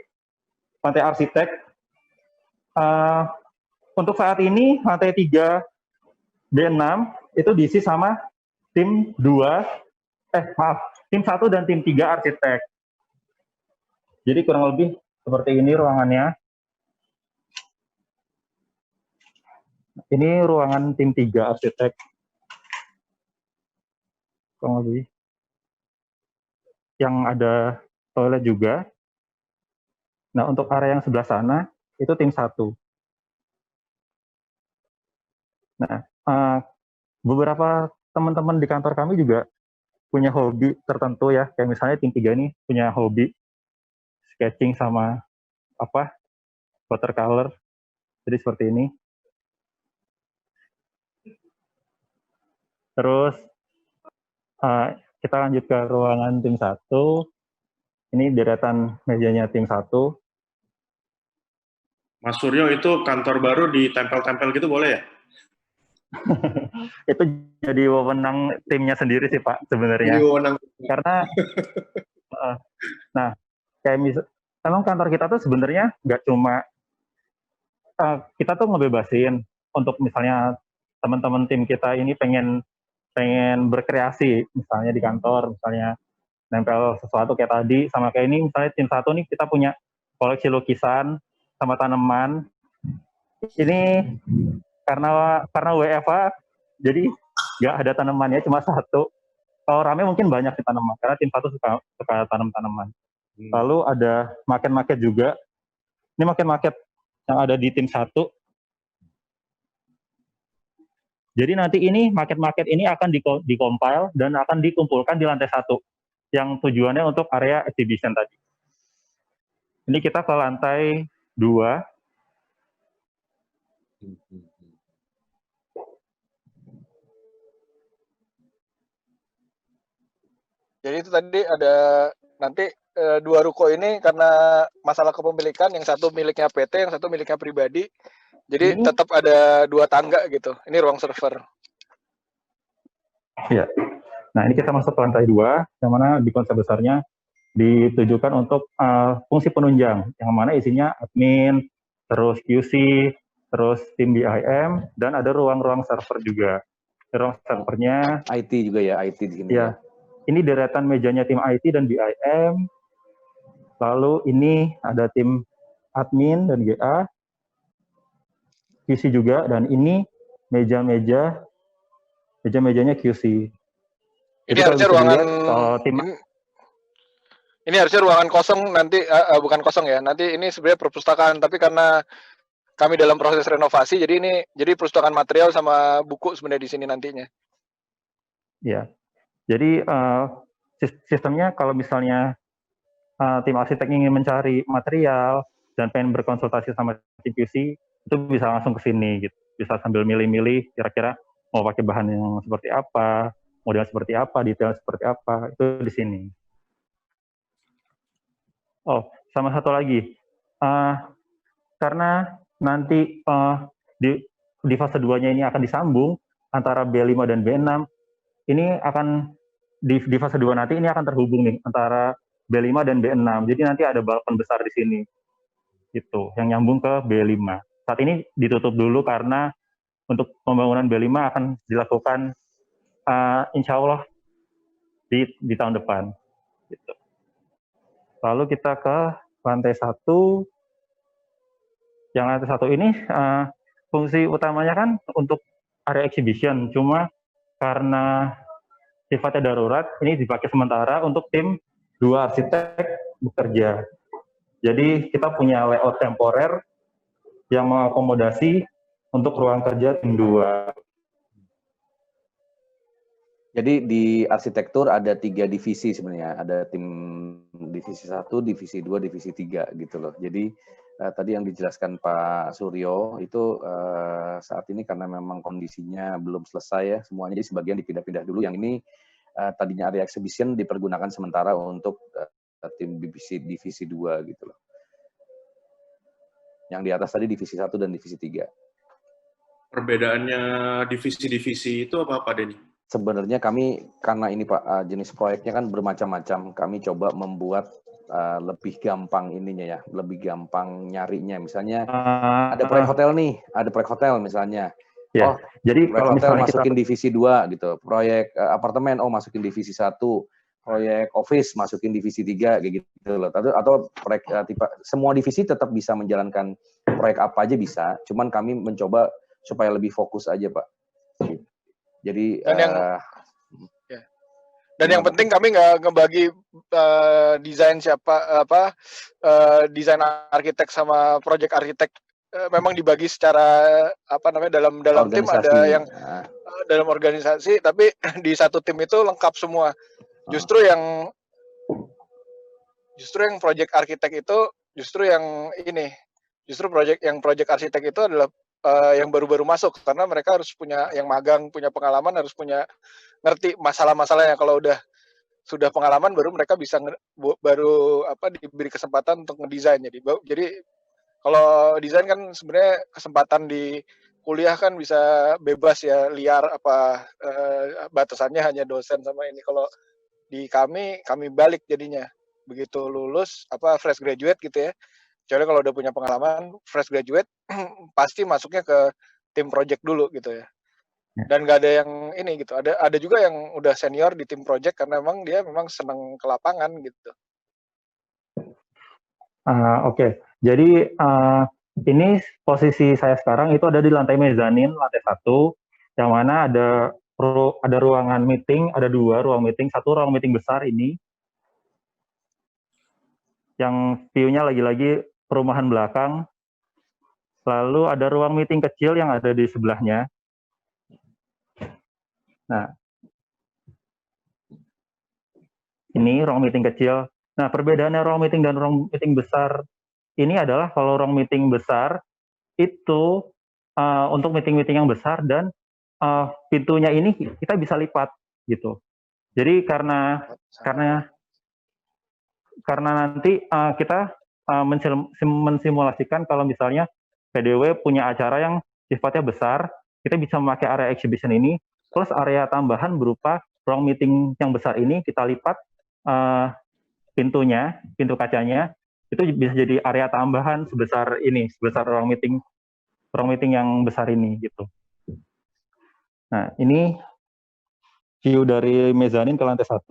arsitek. Untuk saat ini lantai 3 B6 itu diisi sama tim 1 dan tim 3 arsitek. Jadi kurang lebih seperti ini ruangannya. Ini ruangan tim 3 arsitek. Kurang lebih. Yang ada toilet juga. Nah, untuk area yang sebelah sana, itu tim 1. Nah, beberapa teman-teman di kantor kami juga punya hobi tertentu ya. Kayak misalnya tim 3 ini punya hobi sketching sama watercolor. Jadi seperti ini. Terus kita lanjut ke ruangan tim 1. Ini deretan mejanya tim 1. Mas Suryo, itu kantor baru ditempel-tempel gitu boleh ya? Itu jadi wewenang timnya sendiri sih Pak sebenarnya. Karena kayak emang kantor kita tuh sebenarnya nggak cuma kita tuh ngebebasin untuk misalnya teman-teman tim kita ini pengen berkreasi misalnya di kantor, misalnya nempel sesuatu kayak tadi, sama kayak ini misalnya tim 1 nih kita punya koleksi lukisan sama tanaman. Ini karena WFA jadi nggak ada tanamannya, cuma 1. Kalau rame mungkin banyak di tanaman karena tim 1 suka tanam tanaman. Lalu ada market juga. Ini market yang ada di tim 1. Jadi nanti ini market ini akan dikompil dan akan dikumpulkan di lantai 1 yang tujuannya untuk area exhibition tadi. Ini kita ke lantai 2. Jadi itu tadi ada nanti 2 ruko ini karena masalah kepemilikan, yang satu miliknya PT, yang satu miliknya pribadi. Jadi Ini tetap ada 2 tangga gitu. Ini ruang server. ya. Nah, ini kita masuk ke lantai 2, yang mana di konsep besarnya ditujukan untuk fungsi penunjang, yang mana isinya admin, terus QC, terus tim BIM, dan ada ruang-ruang server juga. Ruang servernya, IT juga ya, IT di sini ya, ini deretan mejanya tim IT dan BIM, lalu ini ada tim admin dan GA, QC juga, dan ini meja-mejanya QC. Ini Jadi kalau harusnya bisa ruangan dilihat, kalau tim ini harusnya ruangan kosong nanti bukan kosong ya. Nanti ini sebenarnya perpustakaan, tapi karena kami dalam proses renovasi, jadi perpustakaan material sama buku sebenarnya di sini nantinya. ya, jadi sistemnya kalau misalnya tim arsitek ingin mencari material dan pengen berkonsultasi sama tim QC, itu bisa langsung ke sini gitu. Bisa sambil milih-milih kira-kira mau pakai bahan yang seperti apa, model seperti apa, detail seperti apa, itu di sini. Oh, sama satu lagi, karena nanti di fase 2-nya ini akan disambung antara B5 dan B6, ini akan di fase 2 nanti ini akan terhubung nih antara B5 dan B6. Jadi nanti ada balkon besar di sini. Gitu, yang nyambung ke B5. Saat ini ditutup dulu karena untuk pembangunan B5 akan dilakukan insya Allah di tahun depan. Gitu. Lalu kita ke lantai 1. Yang lantai 1 ini fungsi utamanya kan untuk area exhibition, cuma karena sifatnya darurat, ini dipakai sementara untuk tim 2 arsitek bekerja. Jadi kita punya layout temporer yang mengakomodasi untuk ruang kerja tim 2. Jadi di arsitektur ada 3 divisi sebenarnya. Ada tim divisi 1, divisi 2, divisi 3 gitu loh. Jadi tadi yang dijelaskan Pak Suryo itu saat ini karena memang kondisinya belum selesai ya semuanya, jadi sebagian dipindah-pindah dulu. Yang ini tadinya area exhibition dipergunakan sementara untuk tim divisi 2 gitu loh. Yang di atas tadi divisi 1 dan divisi 3. Perbedaannya divisi-divisi itu apa Pak Denny? Sebenarnya kami, karena ini Pak, jenis proyeknya kan bermacam-macam, kami coba membuat lebih gampang ininya ya, lebih gampang nyarinya. Misalnya ada proyek hotel nih, ada proyek hotel misalnya. Ya, jadi proyek kalau hotel misalnya masukin divisi 2 gitu, proyek apartemen masukin divisi 1, proyek office masukin divisi 3 kayak gitu loh. Atau proyek tipe semua divisi tetap bisa menjalankan proyek apa aja bisa, cuman kami mencoba supaya lebih fokus aja Pak. Jadi dan yang penting kami nggak ngebagi desain desain arsitek sama project arsitek, memang dibagi secara dalam tim ada yang dalam organisasi, tapi di satu tim itu lengkap semua. Justru yang project arsitek itu justru project arsitek itu adalah yang baru-baru masuk, karena mereka harus punya yang magang, punya pengalaman, harus punya ngerti masalah-masalahnya. Kalau sudah pengalaman baru mereka bisa diberi kesempatan untuk ngedesain. Jadi kalau desain kan sebenarnya kesempatan di kuliah kan bisa bebas ya, liar batasannya hanya dosen sama ini. Kalau di kami balik jadinya. Begitu lulus fresh graduate gitu ya. Kecuali kalau udah punya pengalaman, fresh graduate pasti masuknya ke tim project dulu gitu ya. Dan nggak ada yang ini gitu. Ada juga yang udah senior di tim project karena dia memang senang ke lapangan gitu. Oke. Jadi ini posisi saya sekarang itu ada di lantai mezanin, lantai 1, yang mana ada ruangan meeting, ada 2 ruang meeting, 1 ruang meeting besar ini, yang view-nya lagi-lagi perumahan belakang. Lalu ada ruang meeting kecil yang ada di sebelahnya. Nah, ini ruang meeting kecil. Nah, perbedaannya ruang meeting dan ruang meeting besar ini adalah kalau ruang meeting besar itu untuk meeting-meeting yang besar dan pintunya ini kita bisa lipat gitu. Jadi karena nanti kita mensimulasikan kalau misalnya PDW punya acara yang sifatnya besar, kita bisa memakai area exhibition ini, plus area tambahan berupa ruang meeting yang besar ini kita lipat pintu kacanya, itu bisa jadi area tambahan sebesar ruang meeting yang besar ini gitu. Nah, ini view dari mezanin ke lantai 1.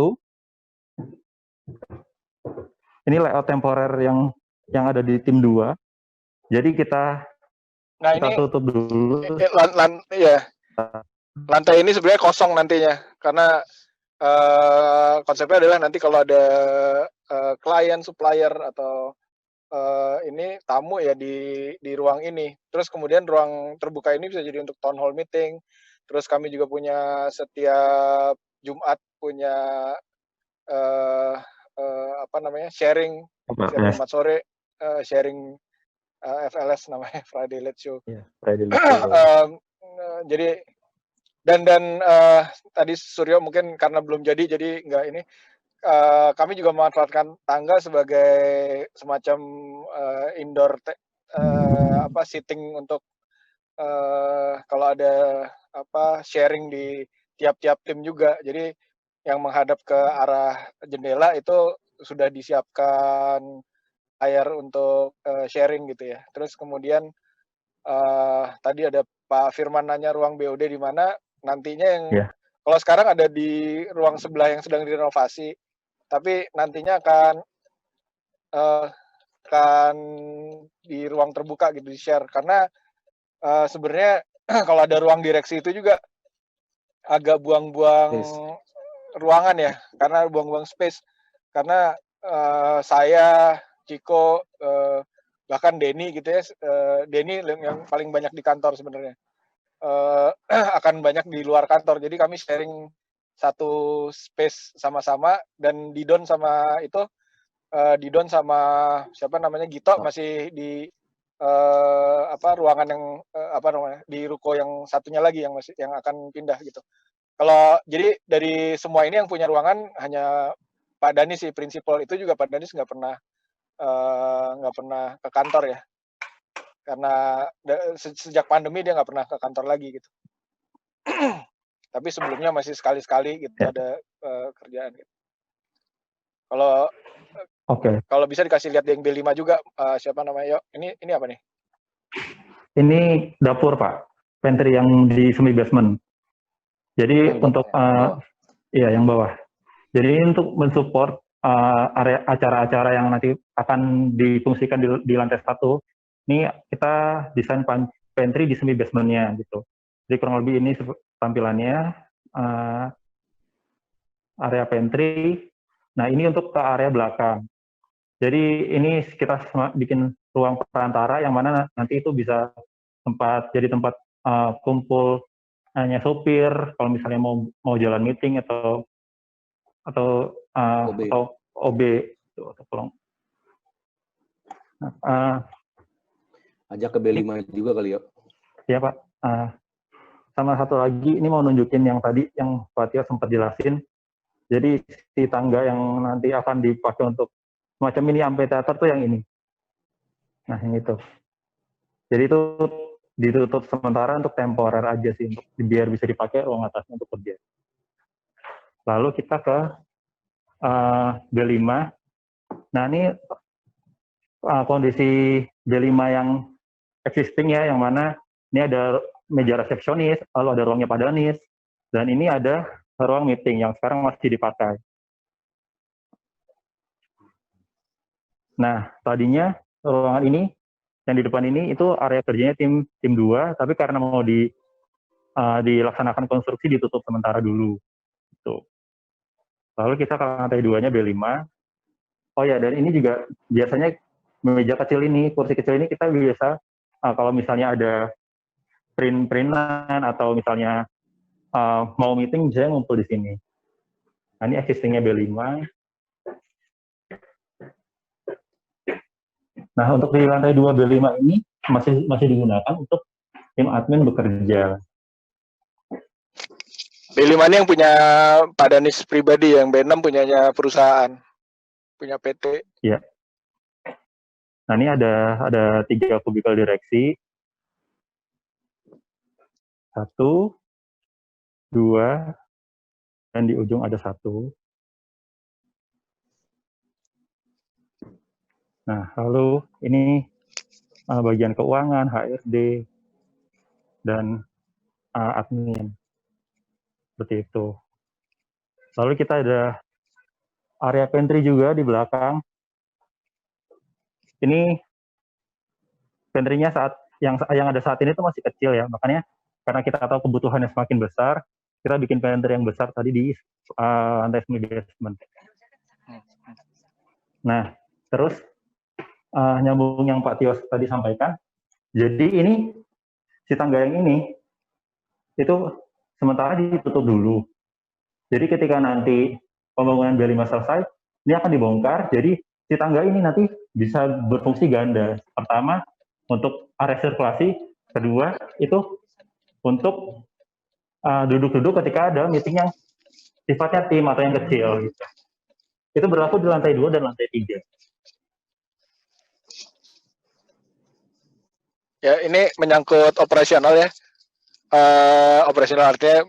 Ini layout temporer yang ada di tim 2. Jadi kita tutup dulu. Lantai ini sebenarnya kosong nantinya, karena konsepnya adalah nanti kalau ada klien, supplier atau ini tamu ya di ruang ini. Terus kemudian ruang terbuka ini bisa jadi untuk town hall meeting. Terus kami juga punya setiap Jumat punya sharing Jumat sore, sharing FLS namanya, Friday Late Show. Yeah, Friday Late Show. Jadi dan tadi Suryo mungkin karena belum jadi nggak ini. Kami juga memanfaatkan tangga sebagai semacam indoor sitting untuk kalau ada sharing di tiap-tiap tim juga. Jadi yang menghadap ke arah jendela itu sudah disiapkan layar untuk sharing gitu ya. Terus kemudian tadi ada Pak Firman nanya ruang BOD di mana, nantinya yang kalau sekarang ada di ruang sebelah yang sedang direnovasi, tapi nantinya akan di ruang terbuka gitu, di share, karena sebenarnya kalau ada ruang direksi itu juga agak buang-buang ruangan ya, karena buang-buang space, karena saya, Ciko, bahkan Denny gitu ya, Denny yang paling banyak di kantor sebenarnya, akan banyak di luar kantor, jadi kami sharing satu space sama-sama, dan Didon sama siapa namanya Gito masih di ruangan yang di ruko yang satunya lagi yang akan pindah gitu. Kalau jadi dari semua ini yang punya ruangan hanya Pak Danis sih, prinsipal itu juga Pak Danis nggak pernah ke kantor ya, karena sejak pandemi dia nggak pernah ke kantor lagi gitu. Tapi sebelumnya masih sekali-sekali gitu ada kerjaan gitu. Kalau bisa dikasih lihat yang B5 juga, siapa namanya? Ini apa nih? Ini dapur Pak, pantry yang di semi basement. Jadi untuk yang bawah. Jadi untuk mensupport area acara-acara yang nanti akan difungsikan di lantai 1, ini kita desain pantry di semi basementnya gitu. Jadi kurang lebih ini tampilannya, area pantry. Nah ini untuk ke area belakang. Jadi ini kita bikin ruang perantara yang mana nanti itu bisa jadi tempat kumpul hanya sopir kalau misalnya mau jalan meeting atau OB atau pulang. Ajak ke B5 juga kali ya. Iya Pak. Sama satu lagi, ini mau nunjukin yang tadi yang Pak Tio sempat jelasin. Jadi si tangga yang nanti akan dipakai untuk semacam mini amphitheater tuh yang ini. Nah yang itu. Jadi itu ditutup sementara untuk temporer aja sih, biar bisa dipakai ruang atasnya untuk kerja. Lalu kita ke B5. Nah ini kondisi B5 yang existing ya, yang mana ini ada meja resepsionis, lalu ada ruangnya Pak Danis, dan ini ada ruang meeting yang sekarang masih dipakai. Nah, tadinya ruangan ini, yang di depan ini, itu area kerjanya tim 2, tapi karena mau dilaksanakan konstruksi ditutup sementara dulu. Gitu. Lalu kita ke lantai 2-nya B5. Oh ya, dan ini juga biasanya meja kecil ini, kursi kecil ini kita biasa, kalau misalnya ada print-printan atau misalnya mau meeting, bisa ngumpul di sini. Nah, ini existingnya B5. Nah, untuk di lantai 2 B5 ini masih digunakan untuk tim admin bekerja. B5 ini yang punya Pak Danis pribadi, yang B6 punyanya perusahaan, punya PT. Iya. Nah, ini ada 3 kubikel direksi. 1, 2, dan di ujung ada 1. Nah, lalu ini bagian keuangan, HRD, dan admin. Seperti itu. Lalu kita ada area pantry juga di belakang. Ini pantry-nya yang ada saat ini itu masih kecil ya, makanya karena kita tahu kebutuhannya semakin besar, kita bikin pantry yang besar tadi di lantai semi basement. Nah, terus nyambung yang Pak Tio tadi sampaikan, jadi ini si tangga yang ini itu sementara ditutup dulu. Jadi ketika nanti pembangunan B5 selesai, ini akan dibongkar, jadi si tangga ini nanti bisa berfungsi ganda. Pertama, untuk area sirkulasi, kedua, itu untuk duduk-duduk ketika ada meeting yang sifatnya tim atau yang kecil. Gitu. Itu berlaku di lantai 2 dan lantai 3. Ya, ini menyangkut operasional ya. Operasional artinya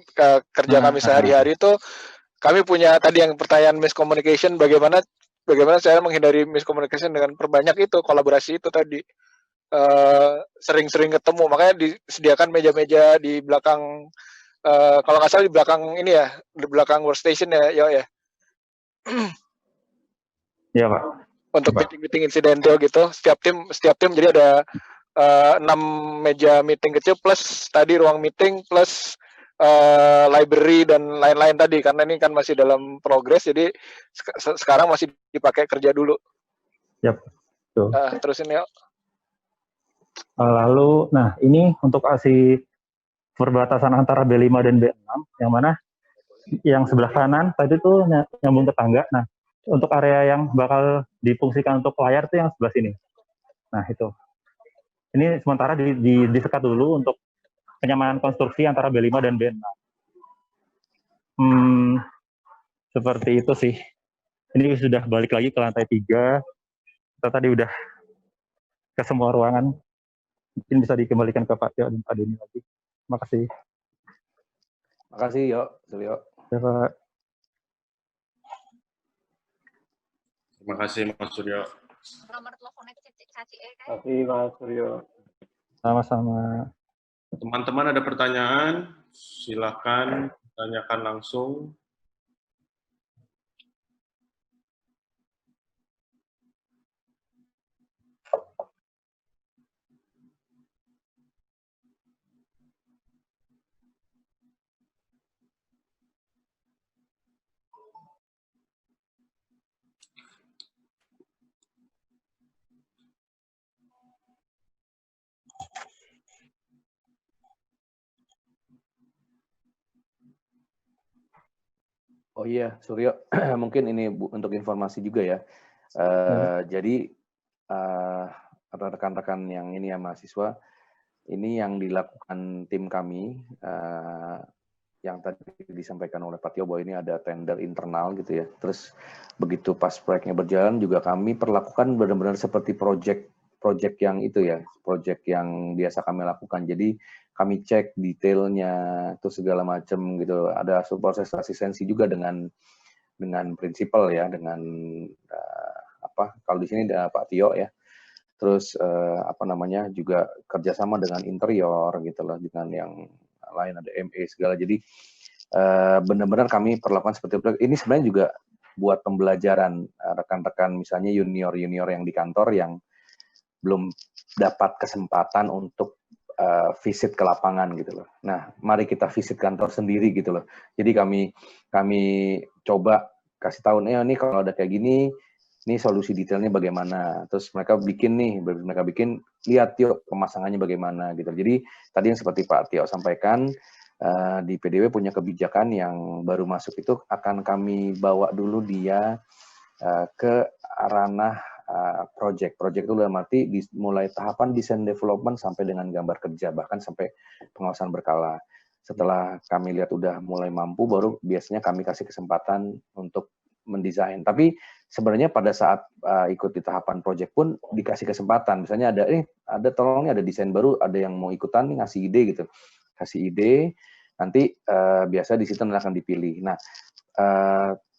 kerja kami sehari-hari itu kami punya tadi yang pertanyaan miscommunication, bagaimana saya menghindari miscommunication dengan perbanyak itu kolaborasi itu tadi. Sering-sering ketemu, makanya disediakan meja-meja di belakang, kalau nggak salah di belakang ini ya, di belakang workstation ya, ya. Iya Pak. Untuk meeting insidental gitu, setiap tim jadi ada 6 meja meeting kecil plus tadi ruang meeting plus library dan lain-lain tadi, karena ini kan masih dalam progres, jadi sekarang masih dipakai kerja dulu. Yap. Terus ini yuk. Lalu, nah ini untuk ASI perbatasan antara B5 dan B6, yang mana yang sebelah kanan tadi tuh nyambung ke tangga. Nah, untuk area yang bakal difungsikan untuk layar tuh yang sebelah sini. Nah, itu. Ini sementara disekat dulu untuk kenyamanan konstruksi antara B5 dan B6. Seperti itu sih. Ini sudah balik lagi ke lantai 3. Kita tadi udah ke semua ruangan. Mungkin bisa dikembalikan ke Pak Tio dan Pak Denny lagi. Terima kasih. Terima kasih, Suryo. Ya, Pak. Terima kasih, Mas Suryo. Nomor teleponnya Terima kasih, Mas Suryo. Sama-sama. Teman-teman ada pertanyaan? Silakan tanyakan langsung. Oh iya, Suryo, mungkin ini untuk informasi juga ya. Jadi rekan-rekan yang ini ya mahasiswa, ini yang dilakukan tim kami, yang tadi disampaikan oleh Pak Tio bahwa ini ada tender internal gitu ya. Terus begitu pas proyeknya berjalan juga kami perlakukan benar-benar seperti project yang itu ya, project yang biasa kami lakukan. Jadi kami cek detailnya itu segala macam gitu. Ada proses asistensi juga dengan prinsipal ya, dengan kalau di sini ada Pak Tio ya. Terus juga kerjasama dengan interior gitu loh, dengan yang lain ada ME segala. Jadi benar-benar kami perlakukan seperti itu. Ini sebenarnya juga buat pembelajaran rekan-rekan misalnya junior yang di kantor yang belum dapat kesempatan untuk visit ke lapangan gitu loh. Nah, mari kita visit kantor sendiri gitu loh. Jadi kami coba kasih tahu ini kalau ada kayak gini, ini solusi detailnya bagaimana. Terus mereka bikin lihat yuk pemasangannya bagaimana gitu. Jadi tadi yang seperti Pak Tio sampaikan, di PDW punya kebijakan yang baru masuk itu akan kami bawa dulu dia ke ranah project itu dalam arti mulai tahapan desain development sampai dengan gambar kerja, bahkan sampai pengawasan berkala. Setelah kami lihat udah mulai mampu, baru biasanya kami kasih kesempatan untuk mendesain. Tapi sebenarnya pada saat ikut di tahapan project pun dikasih kesempatan. Misalnya ada tolongnya ada desain baru, ada yang mau ikutan nih, ngasih ide gitu. kasih ide, nanti biasa di situ akan dipilih. Nah,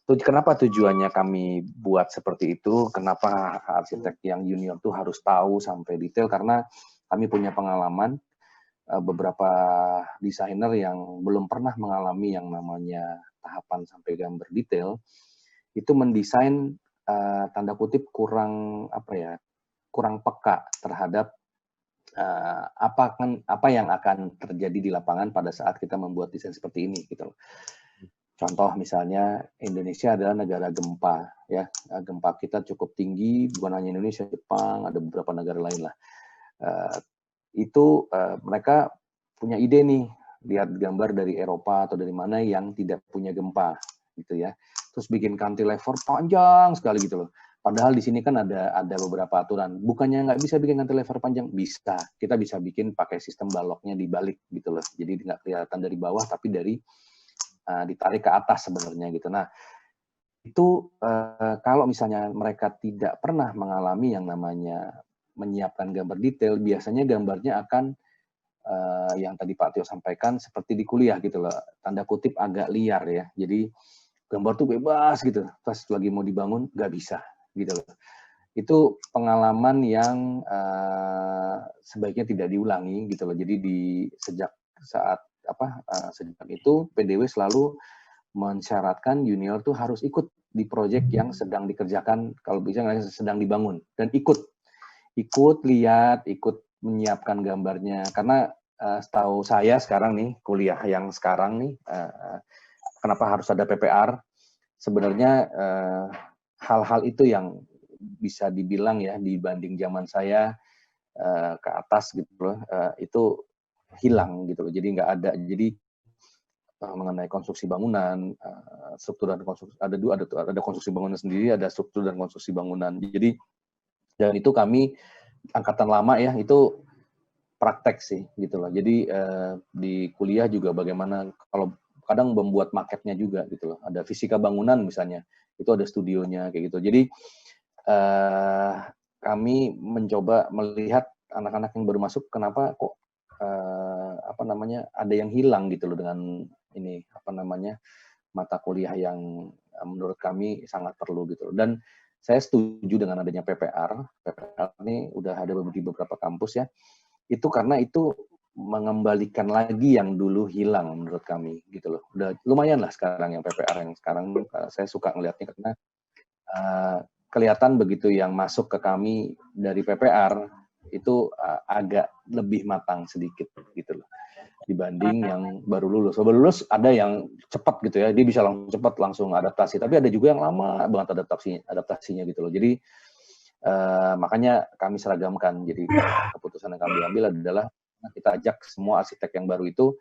kenapa tujuannya kami buat seperti itu? Kenapa arsitek yang junior tuh harus tahu sampai detail? Karena kami punya pengalaman beberapa desainer yang belum pernah mengalami yang namanya tahapan sampai gambar detail, itu mendesain tanda kutip kurang kurang peka terhadap apa yang akan terjadi di lapangan pada saat kita membuat desain seperti ini gitu. Contoh misalnya Indonesia adalah negara gempa, ya gempa kita cukup tinggi, bukan hanya Indonesia, Jepang, ada beberapa negara lain lah. Mereka punya ide nih, lihat gambar dari Eropa atau dari mana yang tidak punya gempa gitu ya, terus bikin cantilever panjang sekali gitu loh. Padahal di sini kan ada beberapa aturan, bukannya nggak bisa bikin cantilever panjang, bisa, kita bisa bikin pakai sistem baloknya dibalik gitu loh, jadi nggak kelihatan dari bawah tapi dari ditarik ke atas sebenarnya gitu. Nah itu kalau misalnya mereka tidak pernah mengalami yang namanya menyiapkan gambar detail, biasanya gambarnya akan yang tadi Pak Tio sampaikan seperti di kuliah gitu loh, tanda kutip agak liar ya. Jadi gambar tuh bebas gitu, pas lagi mau dibangun nggak bisa gitu loh. Itu pengalaman yang sebaiknya tidak diulangi gitu loh. Jadi sejak itu PDW selalu mensyaratkan junior tuh harus ikut di proyek yang sedang dikerjakan, kalau bisa sedang dibangun, dan ikut lihat, ikut menyiapkan gambarnya. Karena setahu saya sekarang nih, kuliah yang sekarang nih, kenapa harus ada PPR? Sebenarnya hal-hal itu yang bisa dibilang ya dibanding zaman saya ke atas gitu loh, itu hilang gitu loh. Jadi nggak ada. Jadi mengenai konstruksi bangunan, struktur dan konstruksi, ada konstruksi bangunan sendiri, ada struktur dan konstruksi bangunan. Jadi dan itu kami angkatan lama ya, itu praktek sih gitu loh. Jadi di kuliah juga bagaimana kalau kadang membuat maketnya juga gitu loh. Ada fisika bangunan misalnya, itu ada studionya kayak gitu. Jadi kami mencoba melihat anak-anak yang baru masuk, kenapa kok ada yang hilang gitu loh dengan ini mata kuliah yang menurut kami sangat perlu gitu loh. Dan saya setuju dengan adanya PPR. PPR ini udah ada di beberapa kampus ya. Itu karena itu mengembalikan lagi yang dulu hilang menurut kami gitu loh. Udah lumayan lah sekarang yang PPR yang sekarang saya suka ngelihatnya karena kelihatan begitu yang masuk ke kami dari PPR itu agak lebih matang sedikit gitu loh dibanding yang baru lulus. Baru lulus ada yang cepat gitu ya, dia bisa langsung adaptasi, tapi ada juga yang lama banget adaptasinya gitu loh. Jadi makanya kami seragamkan. Jadi keputusan yang kami ambil adalah kita ajak semua arsitek yang baru itu,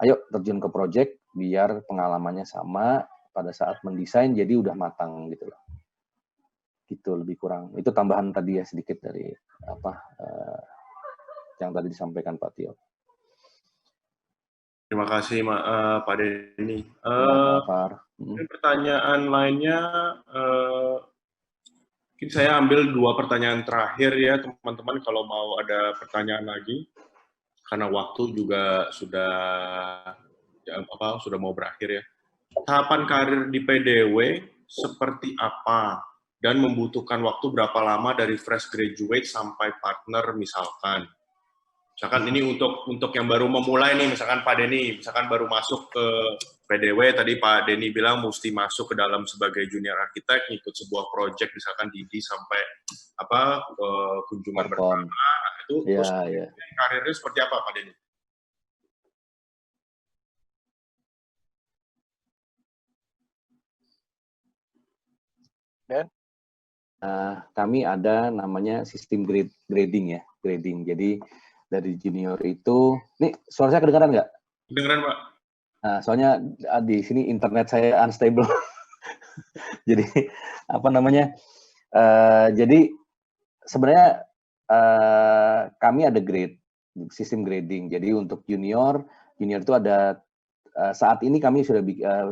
ayo terjun ke project biar pengalamannya sama pada saat mendesain, jadi udah matang gitu loh. Gitu lebih kurang. Itu tambahan tadi ya sedikit dari yang tadi disampaikan Pak Tio. Terima kasih Pak Denny. Pertanyaan lainnya, mungkin saya ambil 2 pertanyaan terakhir ya teman-teman, kalau mau ada pertanyaan lagi, karena waktu juga sudah mau berakhir ya. Tahapan karir di PDW seperti apa dan membutuhkan waktu berapa lama dari fresh graduate sampai partner misalkan? Misalkan ini untuk yang baru memulai nih, misalkan Pak Denny, misalkan baru masuk ke PDW, tadi Pak Denny bilang mesti masuk ke dalam sebagai junior arsitek, ikut sebuah project, misalkan Didi sampai kunjungan pertama, itu terus karirnya seperti apa Pak Denny? Kami ada namanya sistem grading ya, grading. Jadi dari junior itu, nih suara saya kedengaran nggak? Kedengaran Pak. Nah, soalnya di sini internet saya unstable. Jadi jadi sebenarnya kami ada sistem grading. Jadi untuk junior itu ada saat ini kami sudah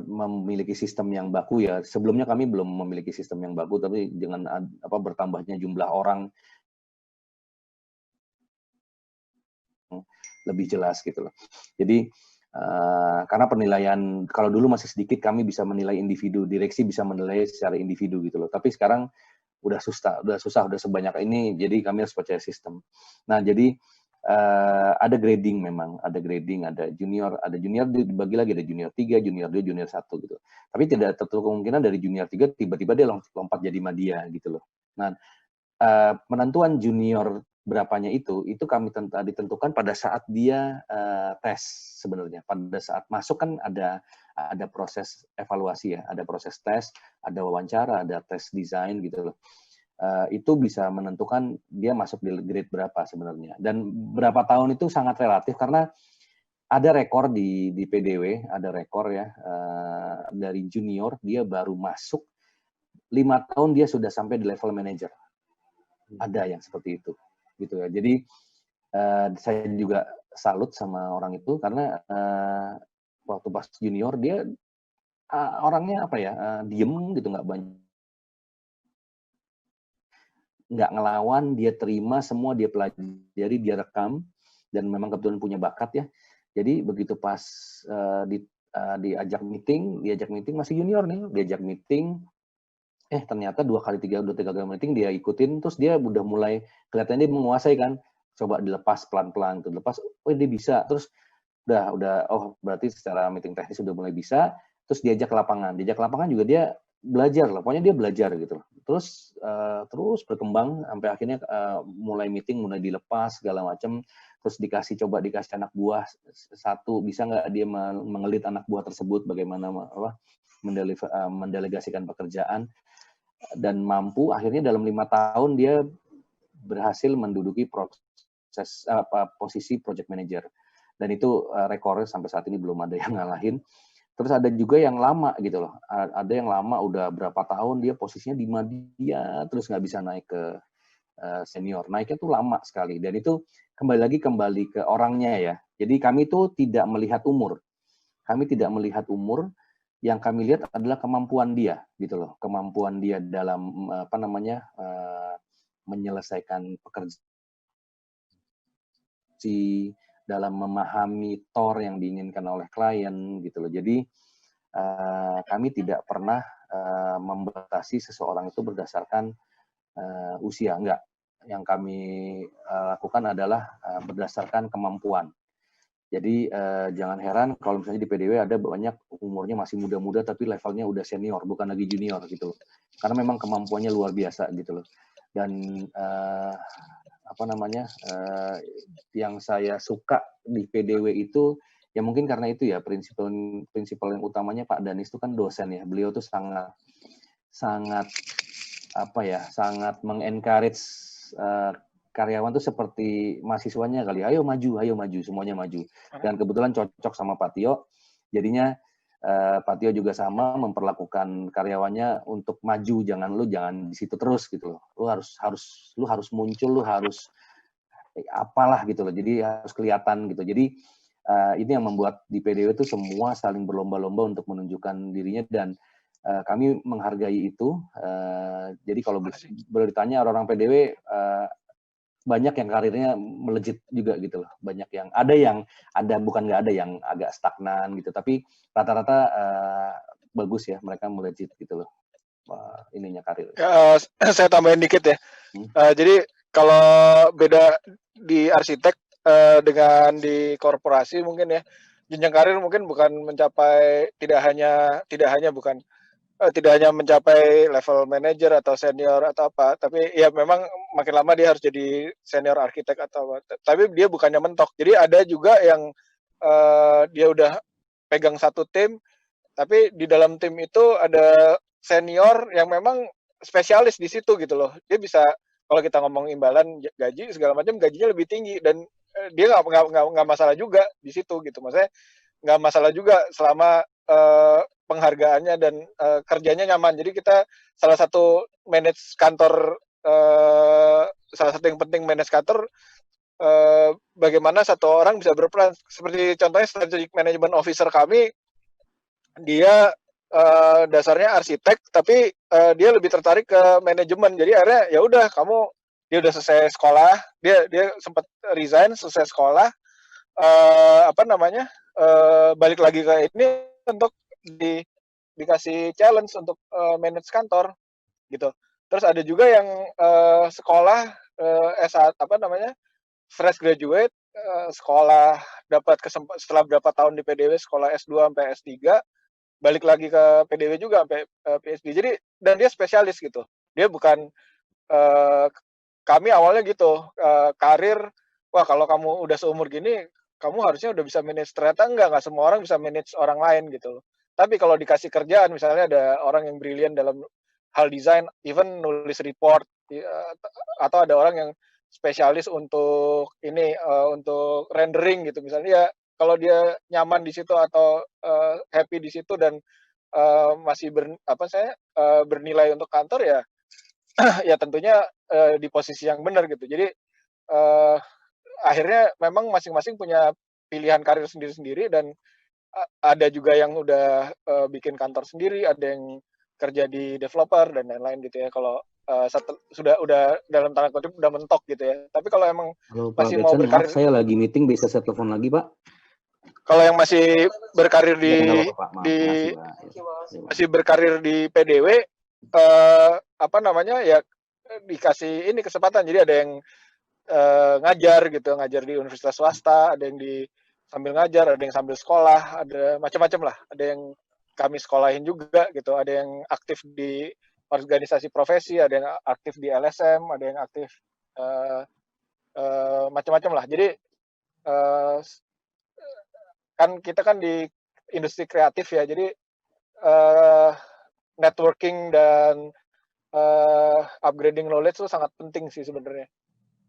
memiliki sistem yang baku ya. Sebelumnya kami belum memiliki sistem yang baku, tapi dengan bertambahnya jumlah orang lebih jelas gitu loh. Jadi karena penilaian kalau dulu masih sedikit kami bisa menilai individu, direksi bisa menilai secara individu gitu loh. Tapi sekarang udah susah, udah sebanyak ini, jadi kami harus percaya sistem. Nah, jadi ada grading memang, ada junior dibagi lagi, ada junior 3, junior 2, junior 1 gitu. Tapi tidak tertutup kemungkinan dari junior 3 tiba-tiba dia lompat jadi madya gitu loh. Nah, penentuan junior berapanya itu kami ditentukan pada saat dia tes sebenarnya. Pada saat masuk kan ada proses evaluasi ya, ada proses tes, ada wawancara, ada tes desain gitu loh. Itu bisa menentukan dia masuk di grade berapa sebenarnya. Dan berapa tahun itu sangat relatif karena ada rekor di PDW, ada rekor ya dari junior dia baru masuk 5 tahun dia sudah sampai di level manager. Ada yang seperti itu gitu ya. Jadi saya juga salut sama orang itu karena waktu pas junior dia orangnya apa ya, diem gitu, nggak ngelawan, dia terima semua, dia pelajari, dia rekam, dan memang kebetulan punya bakat ya. Jadi begitu pas diajak meeting masih junior nih, diajak meeting, ternyata 2-3 kali meeting dia ikutin, terus dia udah mulai kelihatannya dia menguasai kan, coba dilepas pelan-pelan, tuh lepas, dia bisa, terus udah berarti secara meeting teknis udah mulai bisa, terus diajak ke lapangan juga dia belajar lah, pokoknya dia belajar gitu, terus berkembang sampai akhirnya mulai meeting, mulai dilepas segala macam, terus dikasih anak buah satu, bisa nggak dia mengelit anak buah tersebut, bagaimana mendelegasikan pekerjaan, dan mampu akhirnya dalam 5 tahun dia berhasil menduduki posisi project manager, dan itu rekornya sampai saat ini belum ada yang ngalahin. Terus ada juga yang lama gitu loh, ada yang lama udah berapa tahun dia posisinya di madya terus nggak bisa naik ke senior, naiknya tuh lama sekali, dan itu kembali ke orangnya ya. Jadi kami tuh tidak melihat umur, yang kami lihat adalah kemampuan dia gitu loh, kemampuan dia dalam menyelesaikan pekerjaan, dalam memahami TOR yang diinginkan oleh klien gitu loh. Jadi kami tidak pernah membatasi seseorang itu berdasarkan usia, enggak. Yang kami lakukan adalah berdasarkan kemampuan. Jadi jangan heran kalau misalnya di PDW ada banyak umurnya masih muda-muda tapi levelnya udah senior, bukan lagi junior gitu loh. Karena memang kemampuannya luar biasa gitu loh. Dan yang saya suka di PDW itu ya mungkin karena itu ya prinsipal yang utamanya Pak Danis itu kan dosen ya. Beliau tuh sangat mengencourage karyawan tuh seperti mahasiswanya kali. Ayo maju, semuanya maju. Dan kebetulan cocok sama Pak Tio. Jadinya Pak Tio juga sama memperlakukan karyawannya untuk maju, jangan di situ terus gitu loh. Lu harus muncul, lu harus apalah gitu loh. Jadi harus kelihatan gitu. Jadi ini yang membuat di PDW itu semua saling berlomba-lomba untuk menunjukkan dirinya, dan kami menghargai itu. Jadi kalau boleh ditanya orang-orang PDW banyak yang karirnya melejit juga gitu loh. Banyak yang bukan nggak ada yang agak stagnan gitu, tapi rata-rata bagus ya, mereka melejit gitu loh ininya karir. Saya tambahin dikit ya. Jadi kalau beda di arsitek dengan di korporasi mungkin ya, jenjang karir mungkin bukan mencapai tidak hanya mencapai level manager atau senior atau apa, tapi ya memang makin lama dia harus jadi senior arsitek atau apa. Tapi dia bukannya mentok. Jadi ada juga yang dia udah pegang satu tim, tapi di dalam tim itu ada senior yang memang spesialis di situ gitu loh. Dia bisa, kalau kita ngomong imbalan gaji segala macam, gajinya lebih tinggi, dan dia nggak masalah juga di situ gitu. Maksudnya nggak masalah juga selama penghargaannya dan kerjanya nyaman. Jadi kita salah satu yang penting manage kantor, bagaimana satu orang bisa berperan. Seperti contohnya strategic management officer kami, dia dasarnya arsitek, tapi dia lebih tertarik ke manajemen. Jadi akhirnya ya udah, dia udah selesai sekolah, dia sempat resign selesai sekolah, apa namanya, balik lagi ke ini untuk dikasih challenge untuk manage kantor gitu. Terus ada juga yang sekolah S1 apa namanya, fresh graduate, sekolah dapat setelah berapa tahun di PDW sekolah S2 sampai S3, balik lagi ke PDW juga sampai PhD. Jadi dan dia spesialis gitu. Dia bukan kami awalnya gitu, karir, wah kalau kamu udah seumur gini, kamu harusnya udah bisa manage. Ternyata enggak semua orang bisa manage orang lain gitu. Tapi kalau dikasih kerjaan, misalnya ada orang yang brilian dalam hal desain, even nulis report, atau ada orang yang spesialis untuk ini, untuk rendering gitu misalnya, ya kalau dia nyaman di situ atau happy di situ dan masih bernilai untuk kantor ya, ya tentunya di posisi yang benar gitu. Jadi akhirnya memang masing-masing punya pilihan karir sendiri-sendiri dan ada juga yang udah bikin kantor sendiri, ada yang kerja di developer dan lain-lain gitu ya. Kalau udah dalam tanda kutip udah mentok gitu ya. Tapi kalau emang Halo Pak masih mau Betson, berkarir, maaf saya lagi meeting, bisa saya telepon lagi Pak? kalau yang masih berkarir Ya, nggak apa-apa Pak, maaf, di makasih Pak. Ya, Pak. masih berkarir di PDW, apa namanya ya, dikasih ini kesempatan. Jadi ada yang ngajar gitu, ngajar di universitas swasta, ada yang sambil ngajar, ada yang sambil sekolah, ada macam-macam lah. Ada yang kami sekolahin juga gitu, ada yang aktif di organisasi profesi, ada yang aktif di LSM, ada yang aktif macam-macam lah. Jadi kan kita kan di industri kreatif ya, jadi networking dan upgrading knowledge itu sangat penting sih sebenarnya.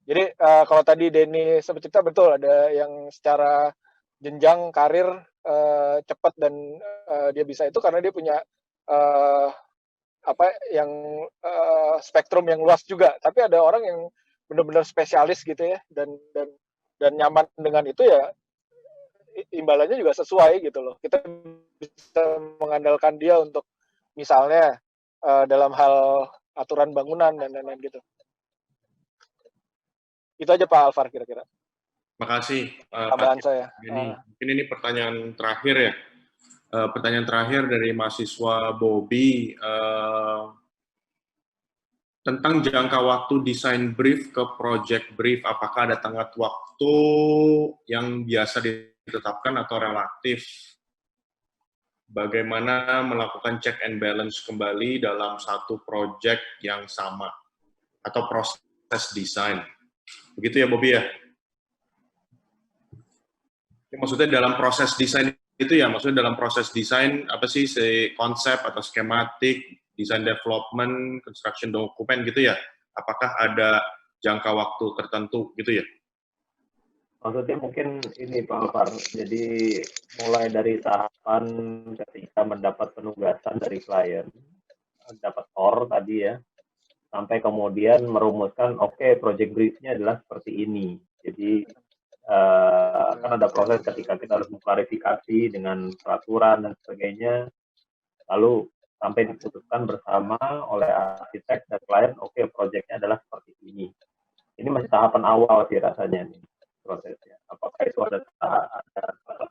Jadi kalau tadi Denny sempat cerita, betul, ada yang secara jenjang karir cepat dan dia bisa itu karena dia punya spektrum yang luas juga. Tapi ada orang yang benar-benar spesialis gitu ya, dan nyaman dengan itu ya, imbalannya juga sesuai gitu loh. Kita bisa mengandalkan dia untuk misalnya dalam hal aturan bangunan dan lain-lain gitu. Itu aja Pak Alvar kira-kira. Makasih. Tambahan saya. Mungkin ini pertanyaan terakhir ya. Pertanyaan terakhir dari mahasiswa Bobby. Tentang jangka waktu desain brief ke project brief, apakah ada tenggat waktu yang biasa ditetapkan atau relatif? Bagaimana melakukan check and balance kembali dalam satu project yang sama atau proses desain? Begitu ya, Bobby ya? Maksudnya dalam proses desain itu ya, maksudnya dalam proses desain apa sih, konsep atau skematik, design development, construction dokumen gitu ya? Apakah ada jangka waktu tertentu gitu ya? Maksudnya mungkin ini Pak Alvar, jadi mulai dari tahapan ketika mendapat penugasan dari klien, dapat OR tadi ya, sampai kemudian merumuskan, oke, project brief-nya adalah seperti ini. Jadi kan ada proses ketika kita harus mengklarifikasi dengan peraturan dan sebagainya, lalu sampai diputuskan bersama oleh arsitek dan klien, oke, proyeknya adalah seperti ini. Ini masih tahapan awal sih rasanya nih prosesnya. Apakah itu ada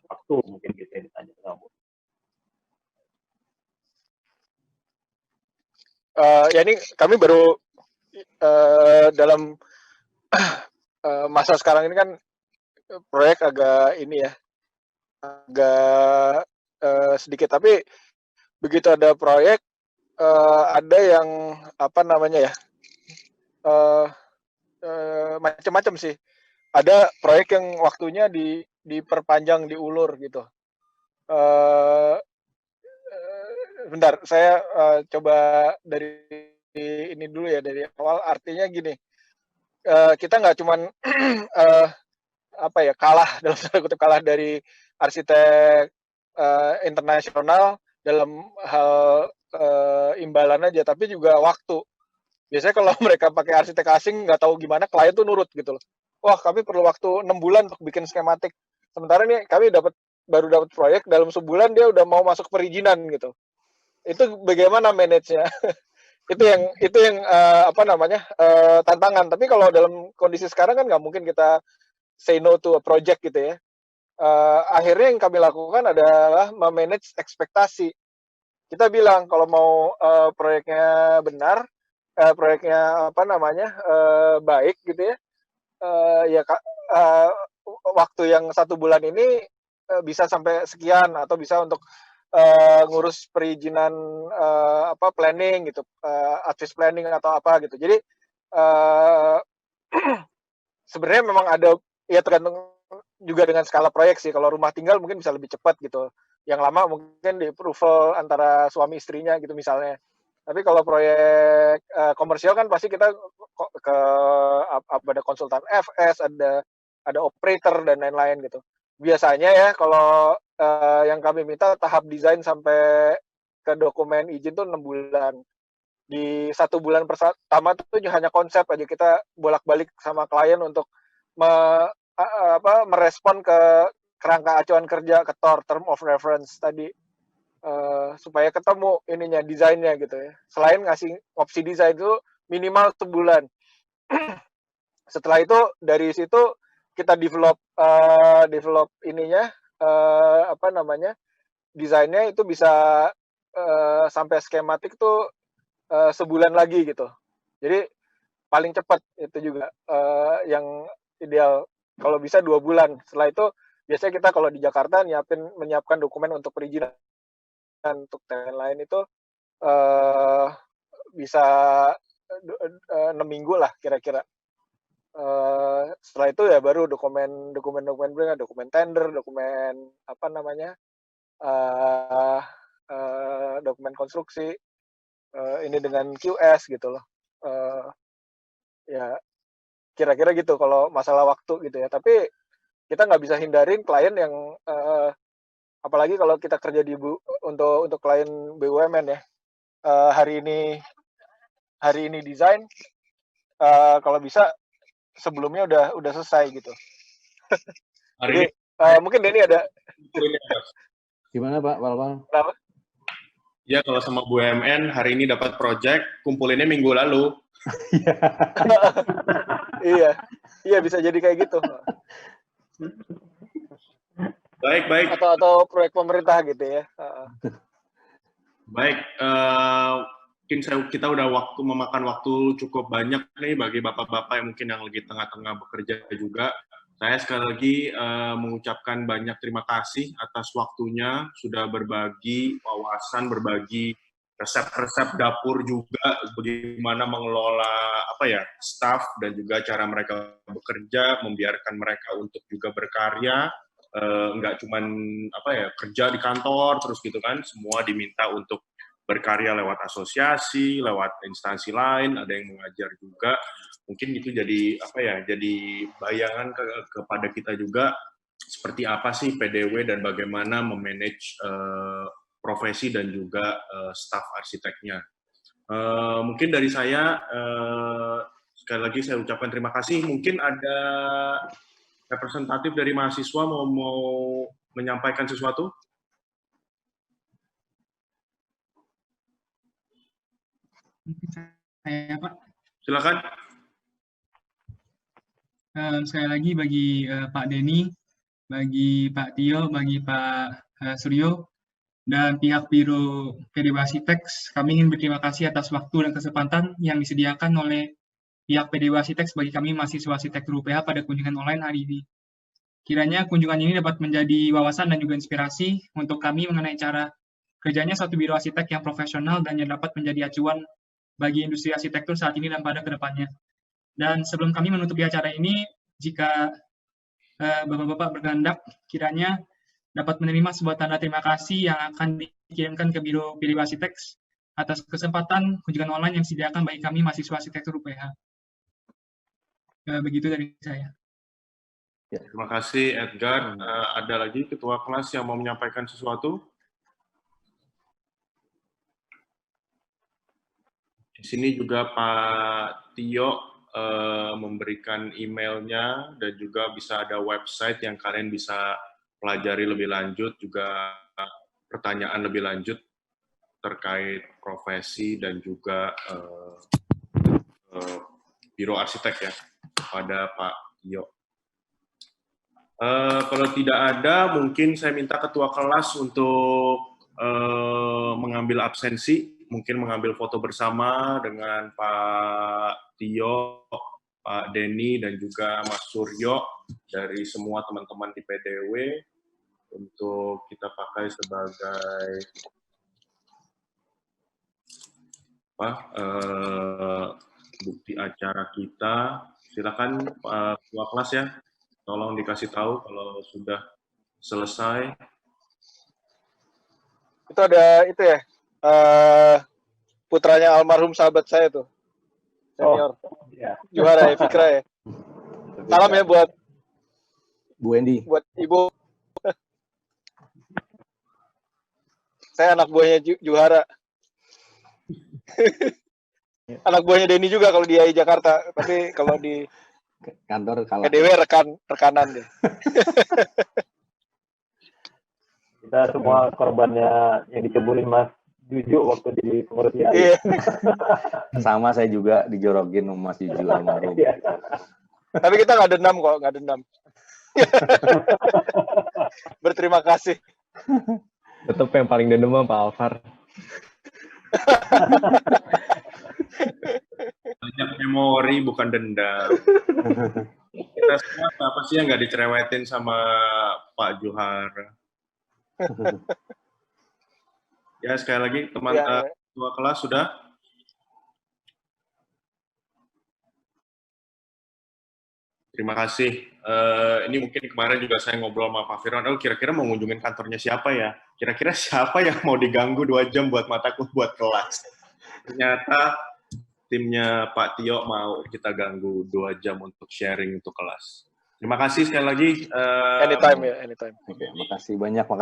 waktu mungkin gitu yang ditanya kamu? Ya ini kami baru dalam masa sekarang ini kan proyek agak ini ya, agak sedikit, tapi begitu ada proyek ada yang apa namanya ya, macam-macam sih. Ada proyek yang waktunya diperpanjang, diulur gitu. Bentar, saya coba dari ini dulu ya, dari awal. Artinya gini, kita nggak cuman kalah dalam tanda kutip, kalah dari arsitek internasional dalam hal imbalan aja, tapi juga waktu. Biasanya kalau mereka pakai arsitek asing, nggak tahu gimana, klien tuh nurut gitu loh. Wah, kami perlu waktu 6 bulan untuk bikin skematik. Sementara nih kami baru dapat proyek, dalam sebulan dia udah mau masuk perizinan gitu. Itu bagaimana manage-nya? itu yang tantangan. Tapi kalau dalam kondisi sekarang kan nggak mungkin kita say no to a project gitu ya. akhirnya yang kami lakukan adalah memanage ekspektasi. Kita bilang kalau mau proyeknya benar, proyeknya apa namanya baik gitu ya, ya waktu yang 1 bulan ini bisa sampai sekian atau bisa untuk ngurus perizinan planning gitu, advice planning atau apa gitu. Jadi sebenarnya memang ada ya tergantung juga dengan skala proyek sih. Kalau rumah tinggal mungkin bisa lebih cepat gitu. Yang lama mungkin di approval antara suami istrinya gitu misalnya. Tapi kalau proyek komersial kan pasti kita ke ada konsultan FS, ada operator dan lain-lain gitu. Biasanya ya kalau yang kami minta tahap desain sampai ke dokumen izin tuh 6 bulan. Di 1 bulan pertama itu hanya konsep aja, kita bolak-balik sama klien untuk merespon ke kerangka acuan kerja, ke TOR, Term of Reference tadi, supaya ketemu ininya, desainnya gitu ya. Selain ngasih opsi desain itu minimal 1 bulan. Setelah itu dari situ kita develop ininya, desainnya itu bisa sampai skematik tuh sebulan lagi gitu. Jadi paling cepat itu juga yang ideal. Kalau bisa 2 bulan. Setelah itu biasanya kita kalau di Jakarta menyiapkan dokumen untuk perizinan untuk lain itu bisa 6 minggu lah kira-kira. Setelah itu ya baru dokumen tender, dokumen dokumen konstruksi, ini dengan QS gitu loh. Ya kira-kira gitu kalau masalah waktu gitu ya. Tapi kita nggak bisa hindarin klien yang apalagi kalau kita kerja untuk klien BUMN ya. Hari ini desain, kalau bisa sebelumnya udah selesai gitu. Jadi mungkin Denny ada. Gimana Pak Walwal? Kenapa? Ya kalau sama BUMN hari ini dapat project, kumpulinnya minggu lalu. Iya bisa jadi kayak gitu. Baik. Atau proyek pemerintah gitu ya. Baik, mungkin kita udah memakan waktu cukup banyak nih bagi bapak-bapak yang mungkin yang lagi tengah-tengah bekerja juga. Saya sekali lagi mengucapkan banyak terima kasih atas waktunya, sudah berbagi wawasan, berbagi resep-resep dapur juga, bagaimana mengelola staff dan juga cara mereka bekerja, membiarkan mereka untuk juga berkarya, nggak cuman kerja di kantor terus gitu kan, semua diminta untuk berkarya lewat asosiasi, lewat instansi lain, ada yang mengajar juga. Mungkin itu jadi jadi bayangan kepada kita juga seperti apa sih PDW dan bagaimana memanage profesi dan juga staf arsiteknya. Mungkin dari saya sekali lagi saya ucapkan terima kasih. Mungkin ada representatif dari mahasiswa mau menyampaikan sesuatu? Saya Pak. Silakan. Sekali lagi bagi Pak Denny, bagi Pak Tio, bagi Pak Suryo, dan pihak Biro PDW Arsitek, kami ingin berterima kasih atas waktu dan kesempatan yang disediakan oleh pihak PDW Arsitek bagi kami mahasiswa arsitektur UPH pada kunjungan online hari ini. Kiranya kunjungan ini dapat menjadi wawasan dan juga inspirasi untuk kami mengenai cara kerjanya suatu biro arsitek yang profesional dan yang dapat menjadi acuan bagi industri arsitektur saat ini dan pada kedepannya. Dan sebelum kami menutupi acara ini, jika Bapak-Bapak berkehendak, kiranya dapat menerima sebuah tanda terima kasih yang akan dikirimkan ke Biro PDW Arsitek atas kesempatan kunjungan online yang disediakan bagi kami mahasiswa arsitektur UPH. Begitu dari saya. Terima kasih Edgar. Ada lagi ketua kelas yang mau menyampaikan sesuatu? Di sini juga Pak Tio memberikan emailnya dan juga bisa ada website yang kalian bisa pelajari lebih lanjut, juga pertanyaan lebih lanjut terkait profesi dan juga biro arsitek ya pada Pak Tio. Kalau tidak ada, mungkin saya minta ketua kelas untuk mengambil absensi, mungkin mengambil foto bersama dengan Pak Tio, Pak Denny, dan juga Mas Suryo dari semua teman-teman di PDW untuk kita pakai sebagai bukti acara kita. Silakan ketua kelas ya, tolong dikasih tahu kalau sudah selesai. Itu ada itu ya, putranya almarhum sahabat saya tuh, senior. Ya. Juara ya, Fikra ya. Salam ya buat Bu Endi. buat Ibu. Saya anak buahnya Juara. Anak buahnya Denny juga kalau di AI Jakarta, tapi kalau di Kantor kalah. PDW rekanan deh. Kita semua korbannya yang dicebulin Mas Juju waktu di pengurus IAI. Iya. Sama saya juga dijorokin sama Mas Juju almarhum. Iya. Tapi kita nggak dendam kok, nggak dendam. Berterima kasih. Tetap yang paling dendam sama Pak Alvar. Banyak memori, bukan dendam. Kita semua apa sih yang nggak dicerewetin sama Pak Johar? Ya, sekali lagi, teman ketua kelas sudah? Terima kasih. Ini mungkin kemarin juga saya ngobrol sama Pak Firman, kira-kira mau ngunjungin kantornya siapa ya? Kira-kira siapa yang mau diganggu 2 jam buat mataku buat kelas? Ternyata timnya Pak Tio mau kita ganggu 2 jam untuk sharing untuk kelas. Terima kasih sekali lagi. Anytime ya, anytime. Oke, makasih banyak Pak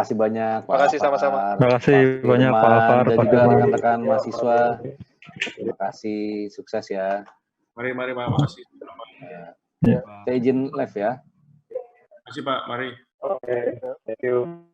Makasih sama-sama. Terima kasih banyak Pak Alvar, dan Pak juga Firman. rekan-rekan mahasiswa. Terima kasih, sukses ya. Mari, Pak. Makasih. Saya izin live ya. Terima kasih, Pak. Mari. Oke, thank you.